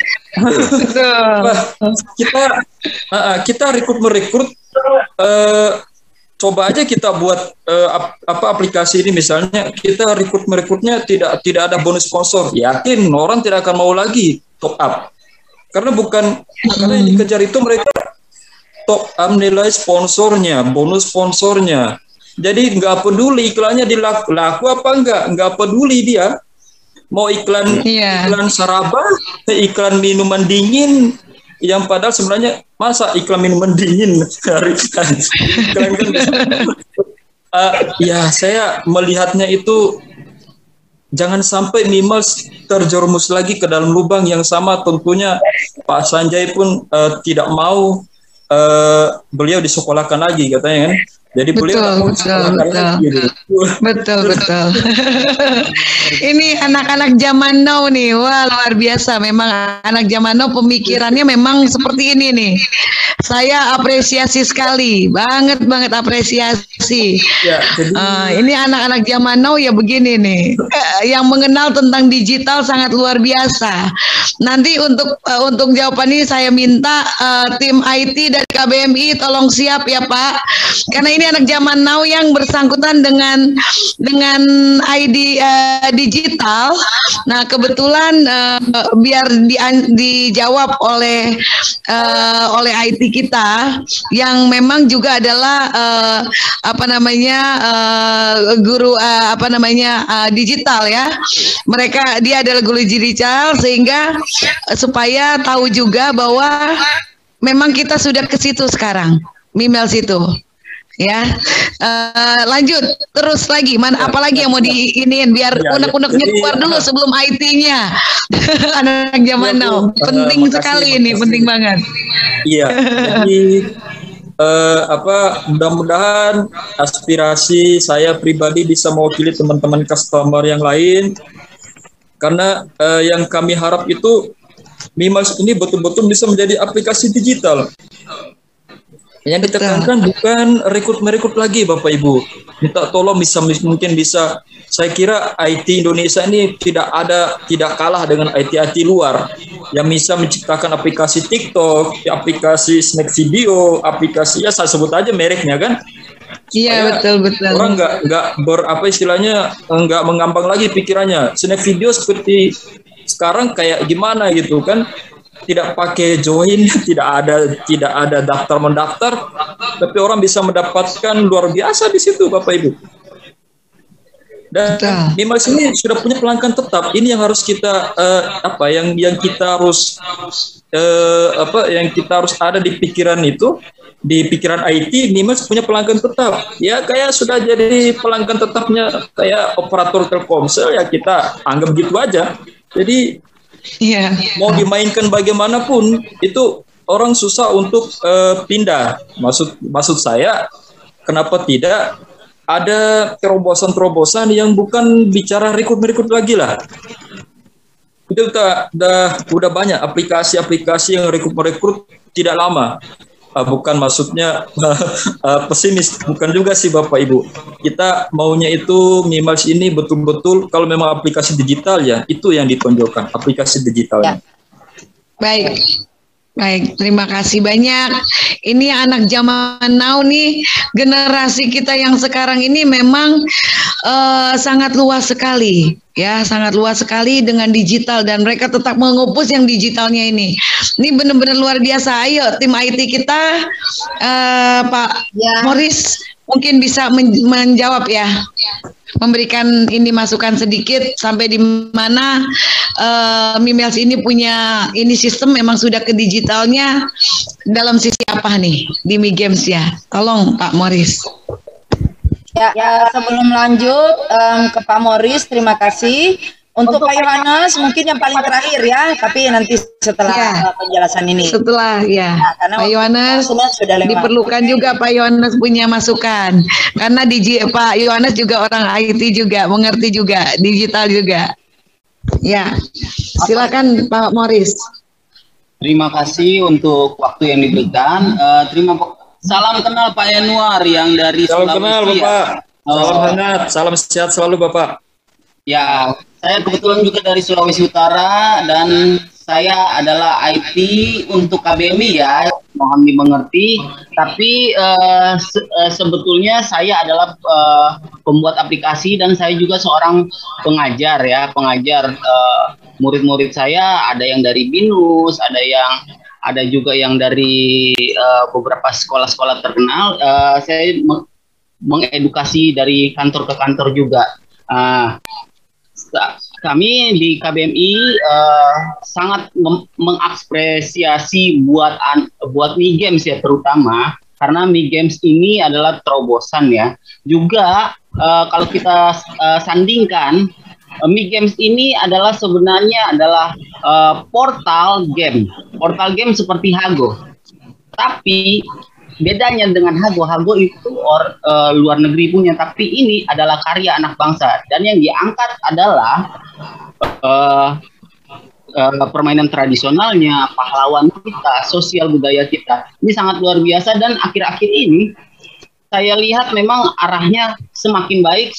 Kita merekrut. Coba aja kita buat aplikasi ini, misalnya kita merekrutnya tidak ada bonus sponsor. Yakin orang tidak akan mau lagi top up. Karena yang dikejar itu mereka top up nilai sponsornya, bonus sponsornya. Jadi nggak peduli iklannya laku apa enggak peduli dia. mau iklan Iya. iklan saraba, iklan minuman dingin, yang padahal sebenarnya masa iklan minuman dingin iklan kan ya saya melihatnya itu jangan sampai Mimels terjerumus lagi ke dalam lubang yang sama. Tentunya Pak Sanjay pun tidak mau beliau disekolahkan lagi katanya kan. Jadi beliau nggak mau disekolahkan lagi, gitu. Betul. Ini anak-anak zaman now nih, wah luar biasa. Memang anak zaman now pemikirannya memang seperti ini nih. Saya apresiasi sekali, banget apresiasi. Ya, jadi Ini anak-anak zaman now ya begini nih, yang mengenal tentang digital sangat luar biasa. Nanti untuk jawaban ini saya minta tim IT dari KBMI tolong siap ya Pak, karena ini anak zaman now yang bersangkutan dengan ID digital. Nah kebetulan biar dijawab oleh IT kita yang memang juga adalah guru digital ya. Dia adalah guru digital sehingga supaya tahu juga bahwa memang kita sudah ke situ sekarang, Mimels itu. Ya, lanjut terus lagi. Apalagi yang mau diiniin biar unek-uneknya keluar dulu sebelum IT-nya. Anak zaman now, penting sekali ini, penting banget. Iya, jadi mudah-mudahan aspirasi saya pribadi bisa mewakili teman-teman customer yang lain, karena yang kami harap itu Mimels ini betul-betul bisa menjadi aplikasi digital. Yang ditekankan bukan rekrut lagi Bapak Ibu. Minta tolong mungkin bisa. Saya kira IT Indonesia ini tidak kalah dengan IT luar yang bisa menciptakan aplikasi TikTok, aplikasi snack video, aplikasi ya saya sebut aja mereknya kan. Iya betul. Orang nggak mengambang lagi pikirannya. Snack video seperti sekarang kayak gimana gitu kan. Tidak pakai join, tidak ada daftar-mendaftar, tapi orang bisa mendapatkan luar biasa di situ Bapak Ibu. Dan Mimels ini sudah punya pelanggan tetap. Ini yang harus kita yang kita harus ada di pikiran itu, di pikiran IT. Mimels punya pelanggan tetap. Ya kayak sudah jadi pelanggan tetapnya kayak operator Telkomsel ya, kita anggap gitu aja. Jadi mau dimainkan bagaimanapun itu orang susah untuk pindah. Maksud saya, kenapa tidak ada terobosan-terobosan yang bukan bicara rekrut lagi lah. Itu udah banyak aplikasi-aplikasi yang rekrut tidak lama. Bukan maksudnya pesimis, bukan juga sih Bapak Ibu. Kita maunya itu Mimels ini betul-betul kalau memang aplikasi digital ya, itu yang ditonjolkan, aplikasi digitalnya. Baik, terima kasih banyak. Ini anak zaman now nih, generasi kita yang sekarang ini memang sangat luas sekali. Ya, sangat luas sekali dengan digital dan mereka tetap mengupus yang digitalnya ini. Ini benar-benar luar biasa. Ayo tim IT kita, Pak Morris mungkin bisa menjawab ya, memberikan ini masukan sedikit sampai di mana Mimels ini punya ini sistem memang sudah ke digitalnya dalam sisi apa nih di Mi Games ya. Tolong Pak Morris. Ya, sebelum lanjut ke Pak Morris, terima kasih. Untuk Pak Yohanes mungkin yang paling terakhir ya, tapi nanti setelah penjelasan ini. Setelah Pak Yohanes diperlukan juga Pak Yohanes punya masukan, karena Pak Yohanes juga orang IT juga, mengerti juga digital juga. Ya, silakan Pak Morris. Terima kasih untuk waktu yang diberikan. Salam kenal Pak Yanuar yang dari Salam Sulawesi. kenal Bapak. Salam hangat, salam sehat selalu Bapak. Ya, saya kebetulan juga dari Sulawesi Utara dan saya adalah IT untuk KBMI ya, mohon dimengerti. Tapi sebetulnya saya adalah pembuat aplikasi dan saya juga seorang pengajar ya, murid-murid saya ada yang dari BINUS, ada juga yang dari beberapa sekolah-sekolah terkenal. Saya mengedukasi dari kantor ke kantor juga. kami di KBMI sangat mengapresiasi buat Mi Games ya, terutama karena Mi Games ini adalah terobosan ya. Juga kalau kita sandingkan, Mi Games ini adalah sebenarnya adalah portal game seperti Hago. Tapi bedanya dengan Hago itu luar negeri punya, tapi ini adalah karya anak bangsa, dan yang diangkat adalah permainan tradisionalnya, pahlawan kita, sosial budaya kita. Ini sangat luar biasa, dan akhir-akhir ini saya lihat memang arahnya semakin baik.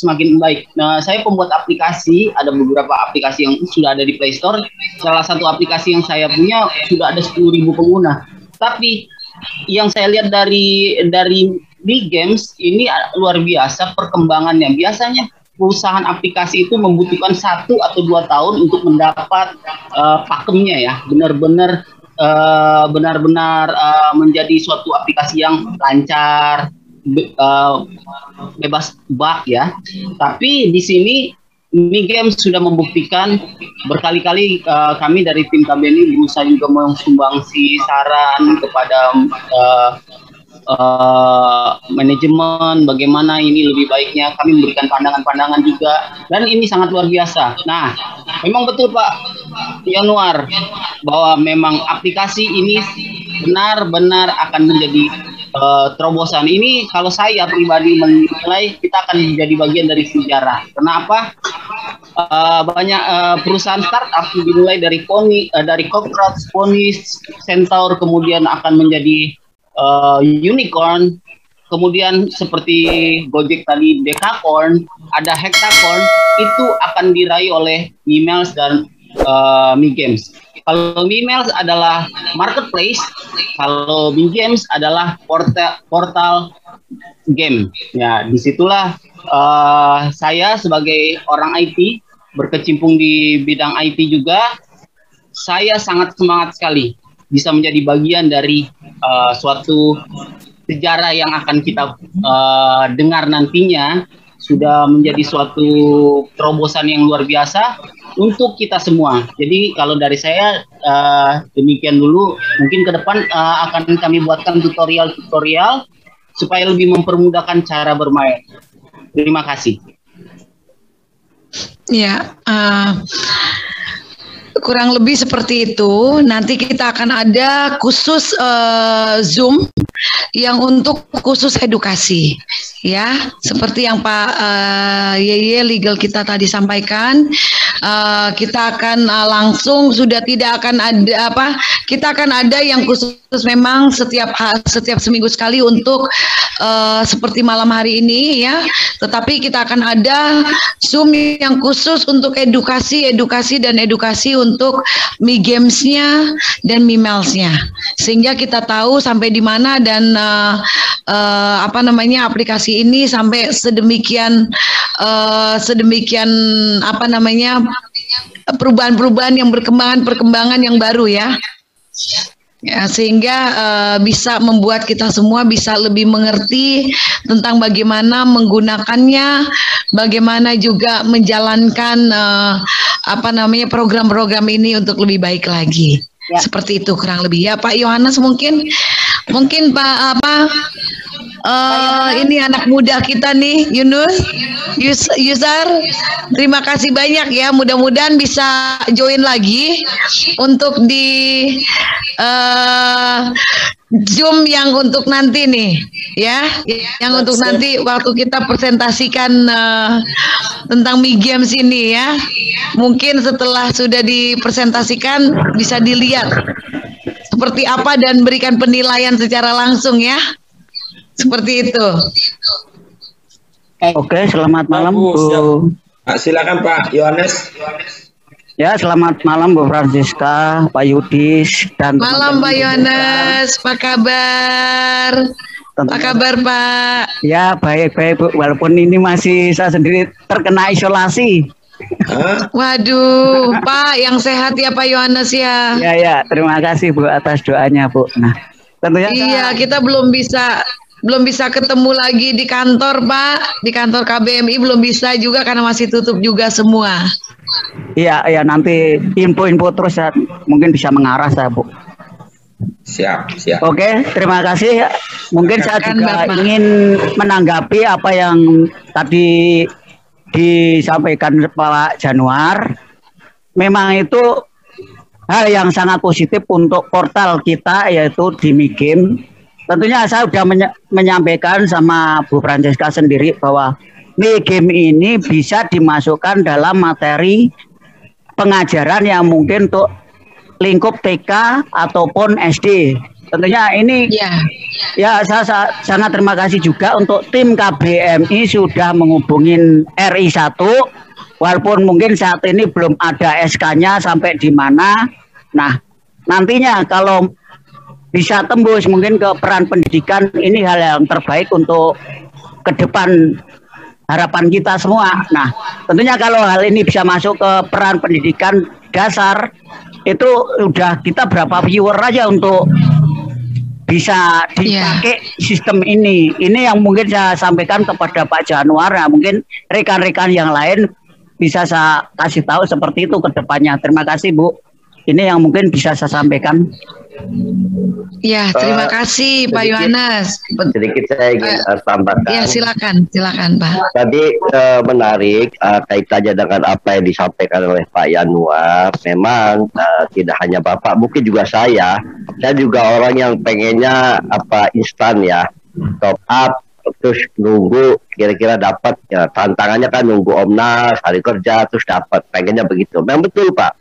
Nah, saya pembuat aplikasi, ada beberapa aplikasi yang sudah ada di Play Store. Salah satu aplikasi yang saya punya sudah ada 10.000 pengguna. Tapi yang saya lihat dari Mi Games ini luar biasa perkembangannya. Biasanya perusahaan aplikasi itu membutuhkan 1 atau 2 tahun untuk mendapat pakemnya ya, benar-benar menjadi suatu aplikasi yang lancar, bebas bug ya. Tapi di sini Mi Games sudah membuktikan berkali-kali. Kami dari tim KBMI berusaha juga mensumbangsi saran kepada manajemen bagaimana ini lebih baiknya. Kami memberikan pandangan-pandangan juga, dan ini sangat luar biasa. Nah, memang betul Pak Yanuar bahwa memang aplikasi ini benar-benar akan menjadi terobosan. Ini kalau saya pribadi menilai kita akan menjadi bagian dari sejarah. Kenapa? Banyak perusahaan startup dimulai dari Cockroach, Ponies, Centaur, kemudian akan menjadi unicorn, kemudian seperti Gojek tadi Decacorn, ada Hectacorn, itu akan diraih oleh Mimels dan Mi Games. Kalau Mi Games adalah marketplace, kalau Mi Games adalah portal game. Ya, disitulah saya sebagai orang IT berkecimpung di bidang IT juga, saya sangat semangat sekali bisa menjadi bagian dari suatu sejarah yang akan kita dengar nantinya, sudah menjadi suatu terobosan yang luar biasa untuk kita semua. Jadi kalau dari saya demikian dulu. Mungkin ke depan akan kami buatkan tutorial-tutorial supaya lebih mempermudahkan cara bermain. Terima kasih. Ya, kurang lebih seperti itu. Nanti kita akan ada khusus Zoom yang untuk khusus edukasi, ya, seperti yang Pak Yeye legal kita tadi sampaikan. Kita akan langsung, sudah tidak akan ada kita akan ada yang khusus memang setiap seminggu sekali untuk seperti malam hari ini ya. Tetapi kita akan ada Zoom yang khusus untuk edukasi untuk Mi Games-nya dan Mimels-nya, sehingga kita tahu sampai di mana dan aplikasi ini sampai sedemikian perubahan-perubahan yang perkembangan yang baru ya. Ya, sehingga bisa membuat kita semua bisa lebih mengerti tentang bagaimana menggunakannya, bagaimana juga menjalankan program-program ini untuk lebih baik lagi. Ya. Seperti itu kurang lebih ya Pak Yohanes. Mungkin Pak ini anak muda kita nih, Yusar, terima kasih banyak ya. Mudah-mudahan bisa join lagi untuk di Zoom yang untuk nanti nih, ya, yang untuk nanti waktu kita presentasikan tentang Mi Games ini ya. Mungkin setelah sudah dipresentasikan bisa dilihat seperti apa dan berikan penilaian secara langsung ya. Seperti itu. Oke, selamat malam Bu. Silakan Pak Yohanes. Ya, selamat malam Bu Francisca, Pak Yudis dan malam Pak Yohanes. Apa kabar? Apa kabar Pak? Ya, baik-baik Bu. Walaupun ini masih saya sendiri terkena isolasi. Waduh, Pak, yang sehat ya Pak Yohanes ya. Ya, terima kasih Bu atas doanya Bu. Nah, tentunya iya, kita belum bisa ketemu lagi di kantor Pak, di kantor KBMI belum bisa juga karena masih tutup juga semua. Iya, nanti info-info terus ya, mungkin bisa mengarah saya, Bu. Siap. Oke, terima kasih. Mungkin saya juga ingin menanggapi apa yang tadi disampaikan Pak Januar. Memang itu hal yang sangat positif untuk portal kita, yaitu di MiGame. Tentunya saya sudah menyampaikan sama Bu Francesca sendiri bahwa MiGame ini bisa dimasukkan dalam materi pengajaran yang mungkin untuk lingkup TK ataupun SD. Tentunya ini ya saya sangat terima kasih juga untuk tim KBMI sudah menghubungin RI1, walaupun mungkin saat ini belum ada SK-nya sampai di mana. Nah, nantinya kalau bisa tembus mungkin ke peran pendidikan, ini hal yang terbaik untuk ke depan harapan kita semua. Nah, tentunya kalau hal ini bisa masuk ke peran pendidikan dasar, itu udah kita berapa viewer aja untuk bisa dipakai sistem ini. Ini yang mungkin saya sampaikan kepada Pak Januar. Nah, mungkin rekan-rekan yang lain bisa saya kasih tahu seperti itu ke depannya. Terima kasih, Bu. Ini yang mungkin bisa saya sampaikan. Ya, terima kasih Pak Yohanes. Sedikit saya ingin tambahkan. Ya, silakan Pak. Tadi menarik kaitannya dengan apa yang disampaikan oleh Pak Yanuar. Memang tidak hanya Bapak, mungkin juga saya juga orang yang pengennya instan ya, top up terus nunggu kira-kira dapat ya. Tantangannya kan nunggu Omnas, hari kerja terus dapat, pengennya begitu. Memang betul Pak.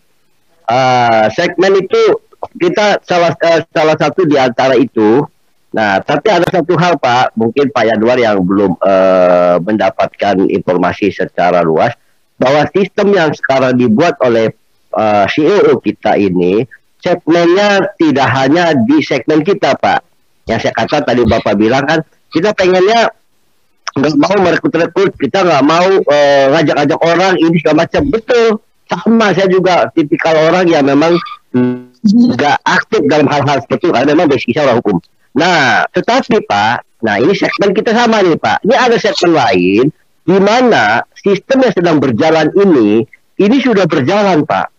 Segmen itu kita salah satu di antara itu. Nah, tapi ada satu hal Pak, mungkin Pak Yanuar yang belum mendapatkan informasi secara luas, bahwa sistem yang sekarang dibuat oleh CEO kita ini, segmennya tidak hanya di segmen kita Pak. Yang saya kata tadi Bapak bilang kan, kita pengennya nggak mau merekrut-rekrut, kita nggak mau ngajak-ngajak orang ini segala macam. Betul, sama saya juga tipikal orang yang memang nggak aktif dalam hal-hal seperti itu karena memang basicnya orang hukum. Nah, tetapi Pak, nah ini segmen kita sama nih Pak. Ini ada segmen lain di mana sistem yang sedang berjalan ini sudah berjalan Pak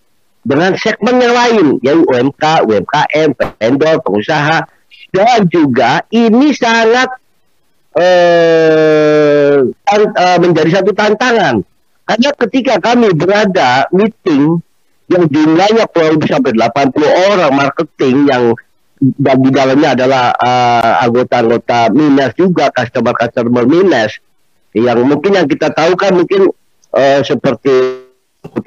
dengan segmen yang lain, yaitu UMK, UMKM, vendor, pengusaha, dan juga ini sangat menjadi satu tantangan karena ketika kami berada meeting yang jumlahnya kurang lebih sampai 80 orang marketing yang dan di dalamnya adalah anggota-anggota Minas juga, customer Minas yang mungkin yang kita tahu kan mungkin seperti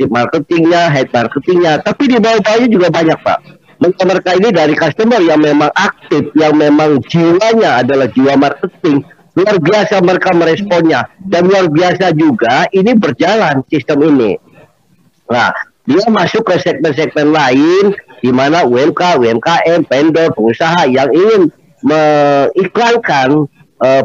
marketingnya, head marketingnya, tapi di bawah-bawahnya juga banyak Pak. Mereka ini dari customer yang memang aktif, yang memang jiwanya adalah jiwa marketing, luar biasa mereka meresponnya, dan luar biasa juga ini berjalan sistem ini. Nah, dia masuk ke segmen-segmen lain di mana UMK, UMKM, vendor, pengusaha yang ingin mengiklankan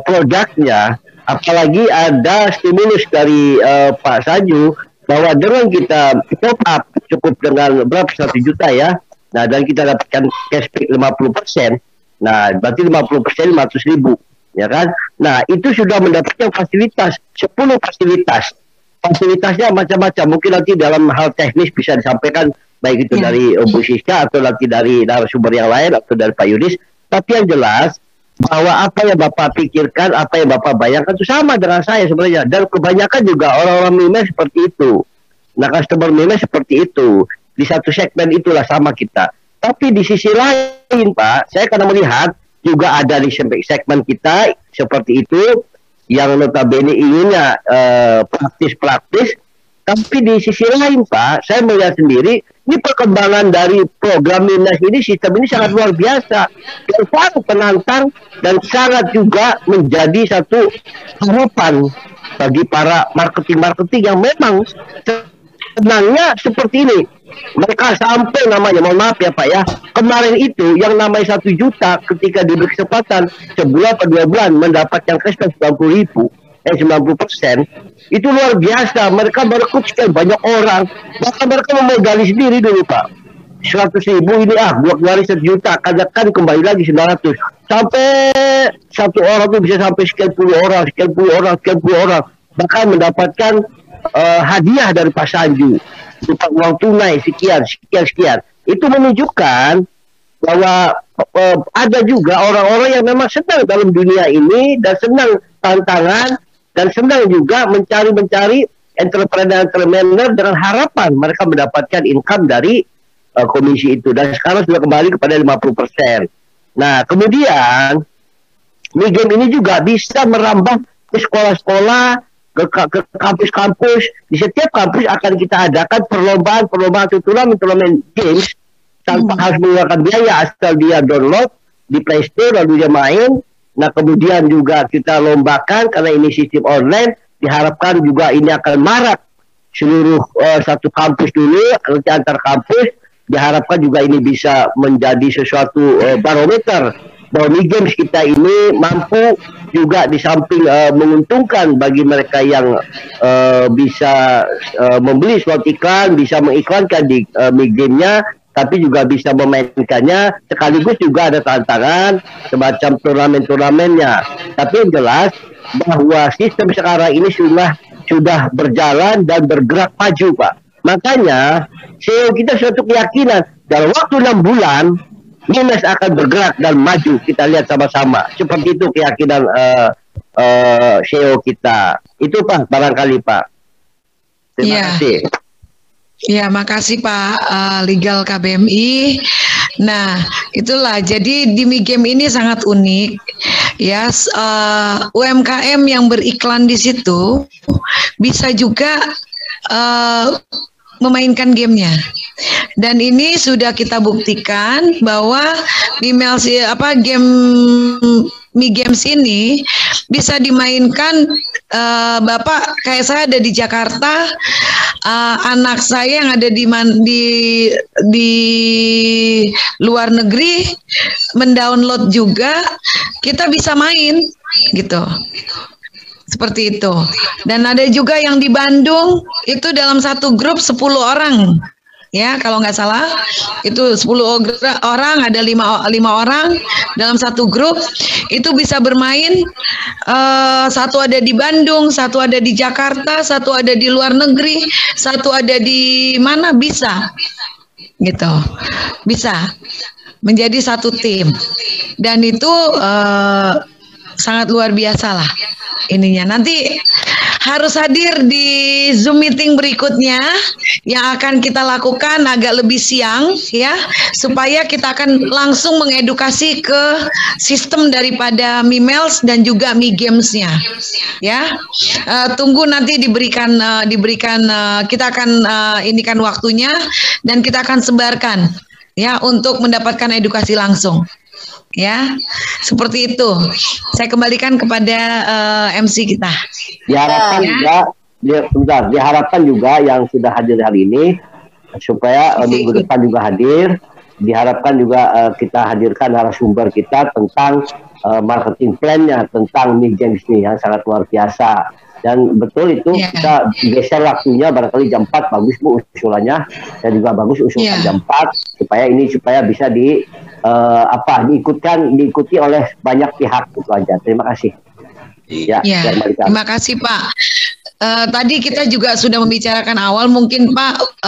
produknya, apalagi ada stimulus dari Pak Saju bahwa dengan kita top up cukup dengan berapa 1 juta ya, nah dan kita dapatkan cashback 50%, nah berarti 50% 500.000 ya kan, nah itu sudah mendapatkan fasilitas 10 fasilitas. Fasilitasnya macam-macam, mungkin nanti dalam hal teknis bisa disampaikan baik itu dari Bu Siska atau nanti dari narasumber yang lain atau dari Pak Yudis. Tapi yang jelas bahwa apa yang Bapak pikirkan, apa yang Bapak bayangkan itu sama dengan saya sebenarnya, dan kebanyakan juga orang-orang Mimes seperti itu. Nah, customer Mimes seperti itu, di satu segmen itulah sama kita. Tapi di sisi lain Pak, saya karena melihat juga ada di segmen kita seperti itu yang notabene inginnya praktis-praktis, tapi di sisi lain Pak, saya melihat sendiri ini perkembangan dari program Minas ini, sistem ini sangat luar biasa dan sangat penantang dan sangat juga menjadi satu harapan bagi para marketing yang memang senangnya seperti ini. Mereka sampai namanya, mohon maaf ya Pak ya, kemarin itu yang namanya 1 juta ketika diberi kesempatan sebulan atau 2 bulan mendapatkan cashback 90%, itu luar biasa. Mereka merekrut sekian banyak orang, bahkan mereka memodali sendiri dulu Pak. 100.000 ini buat keluarin 1 juta, katakan kembali lagi 900, sampai satu orang itu bisa sampai sekian puluh orang, bahkan mendapatkan hadiah dari Pak Sanju, berupa uang tunai sekian. Itu menunjukkan bahwa ada juga orang-orang yang memang senang dalam dunia ini dan senang tantangan dan senang juga mencari entrepreneur dengan harapan mereka mendapatkan income dari komisi itu, dan sekarang sudah kembali kepada 50%. Nah, kemudian game ini juga bisa merambah ke sekolah-sekolah, ke kampus-kampus. Di setiap kampus akan kita adakan perlombaan turnamen games tanpa harus mengeluarkan biaya, asal dia download di Play Store lalu dia main. Nah, kemudian juga kita lombakan karena ini sistem online, diharapkan juga ini akan marak seluruh satu kampus dulu, nanti antar kampus. Diharapkan juga ini bisa menjadi sesuatu barometer bahwa games kita ini mampu juga di samping menguntungkan bagi mereka yang bisa membeli slot iklan, bisa mengiklankan di gamenya, tapi juga bisa memainkannya, sekaligus juga ada tantangan semacam turnamen-turnamennya. Tapi yang jelas bahwa sistem sekarang ini sudah berjalan dan bergerak maju, Pak. Makanya CEO kita suatu keyakinan dalam waktu 6 bulan Mimes akan bergerak dan maju. Kita lihat sama-sama. Seperti itu keyakinan CEO kita. Itu Pak, barangkali Pak. Terima kasih. Ya, makasih Pak Legal KBMI. Nah, itulah. Jadi di Migame ini sangat unik. Ya, UMKM yang beriklan di situ bisa juga memainkan gamenya. Dan ini sudah kita buktikan bahwa game Migames ini bisa dimainkan. Bapak kayak saya ada di Jakarta, anak saya yang ada di luar negeri mendownload juga, kita bisa main gitu. Seperti itu. Dan ada juga yang di Bandung itu dalam satu grup 10 orang. Ya, kalau nggak salah itu 10 orang, ada 5 orang dalam satu grup itu bisa bermain. Satu ada di Bandung, satu ada di Jakarta, satu ada di luar negeri, satu ada di mana, bisa gitu, bisa menjadi satu tim, dan itu sangat luar biasa lah ininya. Nanti harus hadir di Zoom meeting berikutnya yang akan kita lakukan agak lebih siang ya, supaya kita akan langsung mengedukasi ke sistem daripada Mimels dan juga Migames-nya ya. Tunggu nanti diberikan kita akan inikan waktunya dan kita akan sebarkan ya untuk mendapatkan edukasi langsung. Ya, seperti itu. Saya kembalikan kepada MC kita. Diharapkan juga yang sudah hadir hari ini supaya minggu depan juga hadir. Diharapkan juga kita hadirkan narasumber kita tentang marketing plan-nya tentang Migames ini yang sangat luar biasa. Dan betul itu kita geser waktunya, barangkali jam 4 bagus Bu usulannya, dan juga bagus usulan jam 4 supaya bisa diikuti oleh banyak pihak, itu aja. Terima kasih. Terima kasih Pak. Tadi kita juga sudah membicarakan awal, mungkin Pak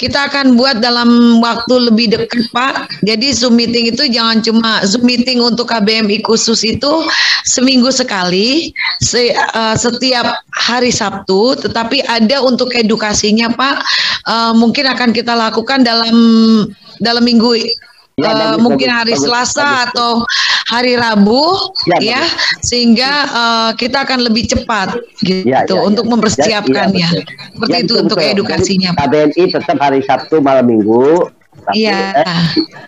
kita akan buat dalam waktu lebih dekat Pak. Jadi Zoom meeting itu jangan cuma Zoom meeting untuk KBMI khusus itu seminggu sekali, setiap hari Sabtu, tetapi ada untuk edukasinya Pak. Mungkin akan kita lakukan dalam minggu. Mungkin hari Selasa atau hari Rabu ya, sehingga kita akan lebih cepat gitu untuk mempersiapkannya. Seperti itu untuk edukasinya. KBMI tetap hari Sabtu malam Minggu.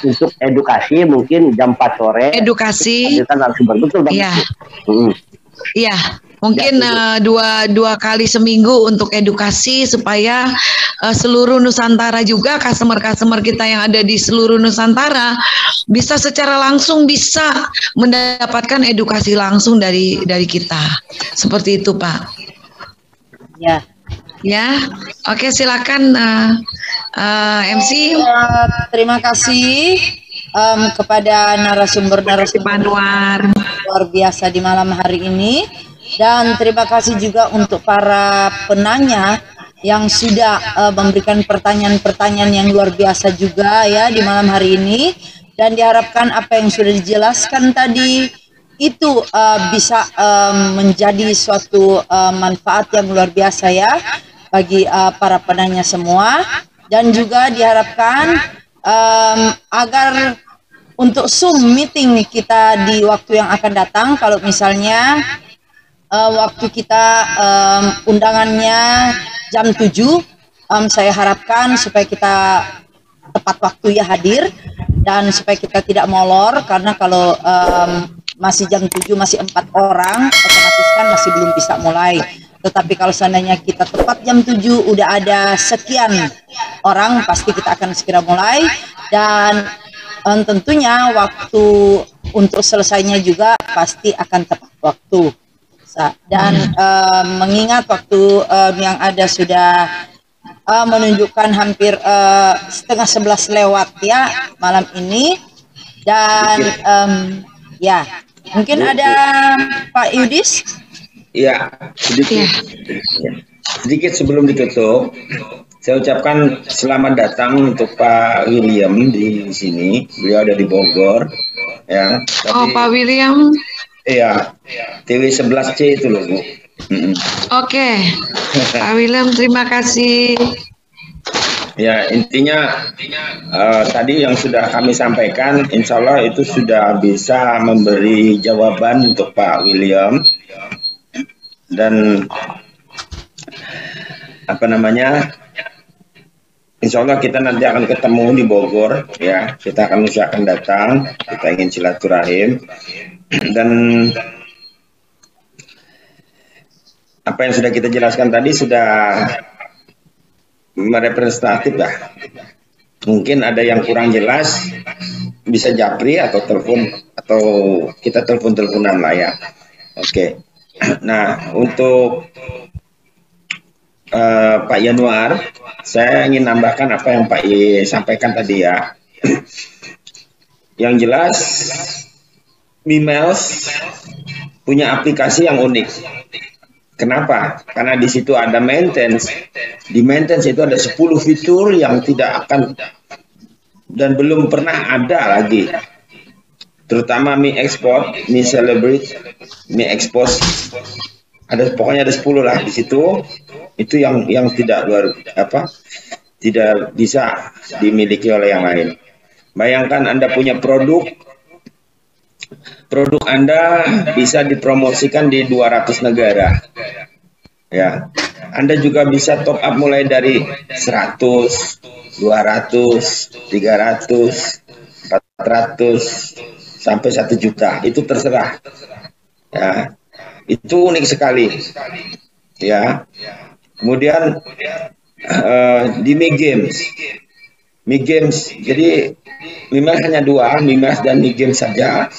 Untuk edukasi mungkin jam 4 sore. Edukasi. Betul. Iya. Mungkin dua kali seminggu untuk edukasi supaya seluruh Nusantara juga, customer kita yang ada di seluruh Nusantara bisa secara langsung bisa mendapatkan edukasi langsung dari kita. Seperti itu Pak. Ya, oke, silakan MC. Terima kasih kepada narasumber Pak Anwar luar biasa di malam hari ini. Dan terima kasih juga untuk para penanya yang sudah memberikan pertanyaan-pertanyaan yang luar biasa juga ya di malam hari ini. Dan diharapkan apa yang sudah dijelaskan tadi itu bisa menjadi suatu manfaat yang luar biasa ya bagi para penanya semua. Dan juga diharapkan agar untuk Zoom meeting kita di waktu yang akan datang, kalau misalnya waktu kita undangannya jam 7, saya harapkan supaya kita tepat waktu ya hadir, dan supaya kita tidak molor, karena kalau masih jam 7 masih 4 orang, otomatis kan masih belum bisa mulai. Tetapi kalau seandainya kita tepat jam 7 udah ada sekian orang, pasti kita akan segera mulai. Dan tentunya waktu untuk selesainya juga pasti akan tepat waktu. Dan mengingat waktu yang ada sudah menunjukkan hampir setengah 11 lewat ya malam ini. Dan ya mungkin ada Pak Yudis. Ya, sedikit sebelum ditutup, saya ucapkan selamat datang untuk Pak William di sini. Beliau ada di Bogor, ya. Oh, Pak William. Iya, TW 11C itu loh, Bu. Oke, Pak William, terima kasih. Ya, intinya tadi yang sudah kami sampaikan, insya Allah itu sudah bisa memberi jawaban untuk Pak William. Dan apa namanya, insya Allah kita nanti akan ketemu di Bogor ya, kita akan usahakan datang, kita ingin silaturahim. Dan apa yang sudah kita jelaskan tadi sudah merepresentatif lah. Mungkin ada yang kurang jelas, bisa japri atau telepon, atau kita telepon-teleponan lah ya. Oke. Nah, untuk Pak Yanuar, saya ingin nambahkan apa yang Pak Y sampaikan tadi ya. Yang jelas, Mimels punya aplikasi yang unik. Kenapa? Karena di situ ada maintenance. Di maintenance itu ada 10 fitur yang tidak akan dan belum pernah ada lagi. Terutama Mi Export, Mi Celebrate, Mi Expose, pokoknya ada 10 lah di situ. Itu yang tidak tidak bisa dimiliki oleh yang lain. Bayangkan Anda punya produk Anda bisa dipromosikan di 200 negara. Ya, Anda juga bisa top up mulai dari 100, 200, 300, 400 sampai 1 juta, itu terserah. Ya, itu unik sekali. Ya. Kemudian di Mi Games, jadi Mimels hanya 2, Mimels dan Mi Games saja.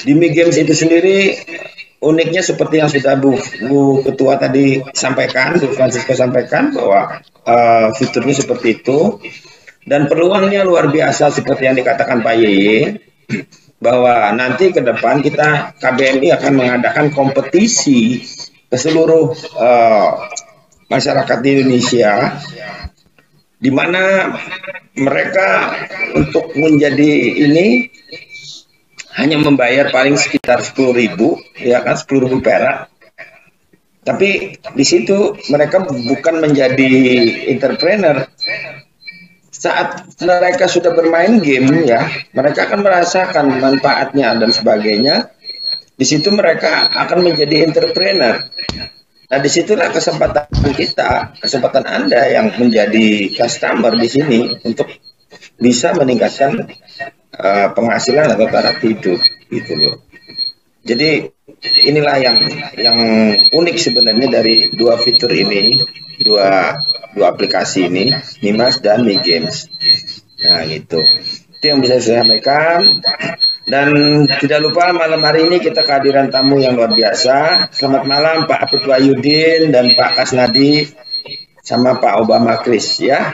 Di Mi Games itu sendiri uniknya seperti yang sudah Bu Ketua tadi sampaikan, Bu Francisco sampaikan bahwa fiturnya seperti itu, dan peluangnya luar biasa seperti yang dikatakan Pak Yeye, bahwa nanti ke depan kita KBMI akan mengadakan kompetisi ke seluruh masyarakat di Indonesia, di mana mereka untuk menjadi ini hanya membayar paling sekitar 10.000, ya kan, 10.000 perak. Tapi di situ mereka bukan menjadi entrepreneur. Saat mereka sudah bermain game ya, mereka akan merasakan manfaatnya dan sebagainya. Di situ mereka akan menjadi entrepreneur. Nah, disitulah kesempatan kita, kesempatan Anda yang menjadi customer di sini untuk bisa meningkatkan penghasilan atau taraf hidup, gitu loh. Jadi inilah yang unik sebenarnya dari dua fitur ini, dua aplikasi ini, Mimels dan Mi Games. Nah, gitu. Itu yang bisa saya sampaikan. Dan tidak lupa malam hari ini kita kehadiran tamu yang luar biasa. Selamat malam Pak Apip Wahyudin dan Pak Kasnadi sama Pak Obama Kris ya.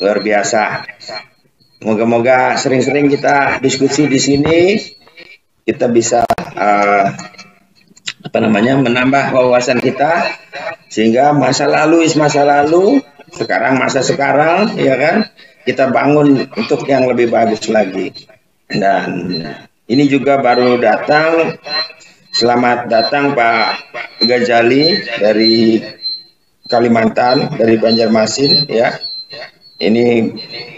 Luar biasa. Moga-moga sering-sering kita diskusi di sini. Kita bisa menambah wawasan kita, sehingga masa lalu is masa lalu, sekarang masa sekarang, ya kan, kita bangun untuk yang lebih bagus lagi. Dan ini juga baru datang, selamat datang Pak Ghazali dari Kalimantan, dari Banjarmasin, ya. Ini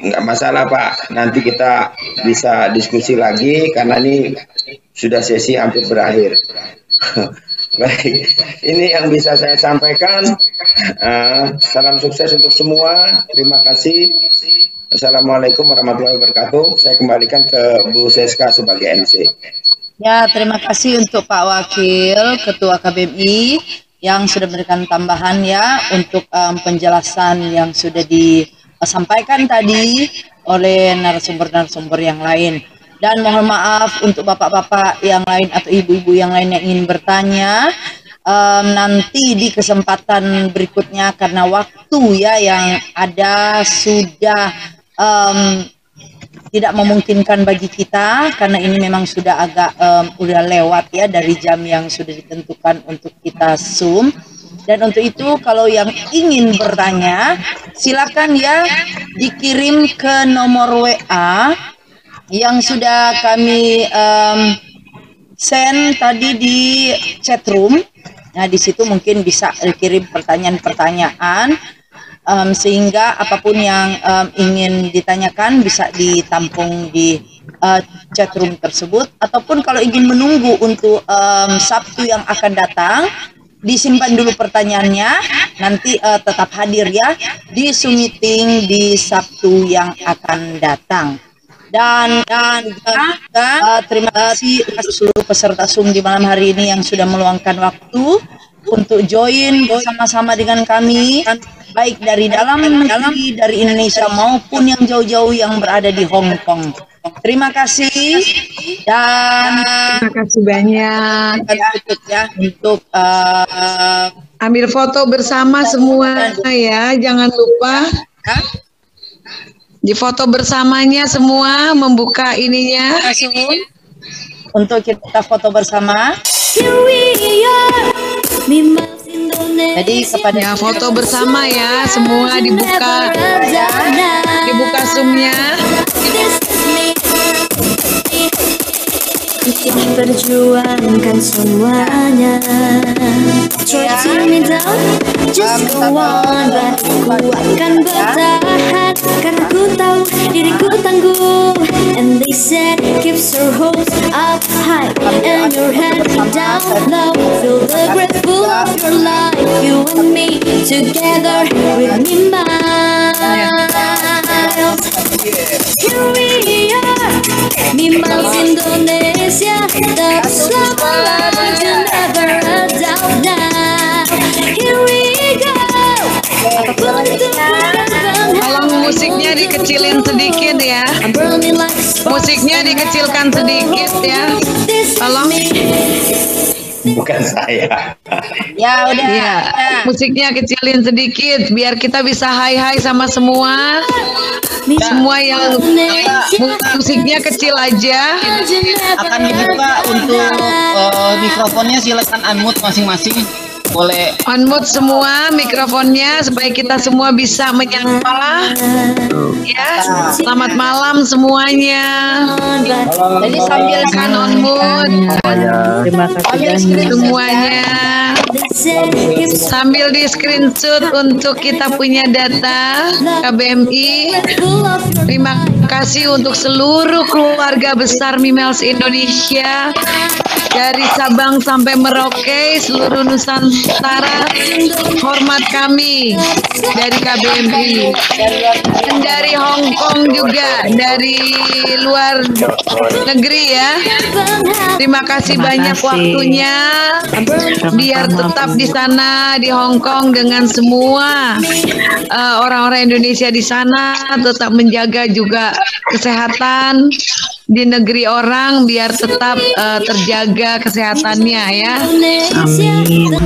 nggak masalah Pak, nanti kita bisa diskusi lagi karena ini sudah sesi hampir berakhir. Baik, ini yang bisa saya sampaikan. Salam sukses untuk semua. Terima kasih. Assalamualaikum warahmatullahi wabarakatuh. Saya kembalikan ke Bu Seska sebagai MC. Ya, terima kasih untuk Pak Wakil Ketua KBMI yang sudah memberikan tambahan ya untuk penjelasan yang sudah disampaikan tadi oleh narasumber-narasumber yang lain. Dan mohon maaf untuk bapak-bapak yang lain atau ibu-ibu yang lain yang ingin bertanya, nanti di kesempatan berikutnya karena waktu ya yang ada sudah tidak memungkinkan bagi kita, karena ini memang sudah agak udah lewat ya dari jam yang sudah ditentukan untuk kita Zoom. Dan untuk itu kalau yang ingin bertanya silakan ya dikirim ke nomor WA yang sudah kami send tadi di chat room. Nah, di situ mungkin bisa dikirim pertanyaan-pertanyaan sehingga apapun yang ingin ditanyakan bisa ditampung di chat room tersebut. Ataupun kalau ingin menunggu untuk Sabtu yang akan datang, disimpan dulu pertanyaannya, nanti tetap hadir ya di Zoom meeting di Sabtu yang akan datang. Dan terima kasih untuk seluruh peserta Zoom di malam hari ini yang sudah meluangkan waktu untuk join bersama-sama dengan kami, baik dari dalam negeri, dari Indonesia maupun yang jauh-jauh yang berada di Hong Kong. Terima kasih dan terima kasih banyak untuk ambil foto bersama semua ya, jangan lupa. Di foto bersamanya semua, membuka ininya. Untuk kita foto bersama. Jadi kepada ya foto bersama ya, semua dibuka Zoom-nya. Perjuangkan semuanya. Try to me down, just go on, but ku akan bertahan karena ku tahu diriku tangguh. And they said keep your hopes up high and your head down low. Feel the grateful of your life, you and me together with me miles. Here we are, Mimals Indonesia, the love alive, you never a doubt now. Here we go. Tolong musiknya dikecilin sedikit ya. Musiknya dikecilkan sedikit ya. Tolong. Bukan saya. Ya udah. Ya, musiknya kecilin sedikit biar kita bisa hai-hai sama semua. Semua yang musiknya kecil aja. Akan dibuka untuk mikrofonnya, silakan unmute masing-masing. Boleh unmute semua mikrofonnya supaya kita semua bisa menyapa. Ya, selamat malam semuanya. Jadi sambil kan unmute. Terima kasih semuanya. Sambil di screenshot untuk kita punya data KBMI. Terima kasih untuk seluruh keluarga besar Mimels Indonesia, dari Sabang sampai Merauke, seluruh Nusantara. Hormat kami dari KBMI, dan dari Hong Kong juga, dari luar negeri ya. Terima kasih banyak waktunya, biar tetap di sana di Hong Kong dengan semua orang-orang Indonesia di sana, tetap menjaga juga kesehatan di negeri orang, biar tetap terjaga kesehatannya ya. Amin.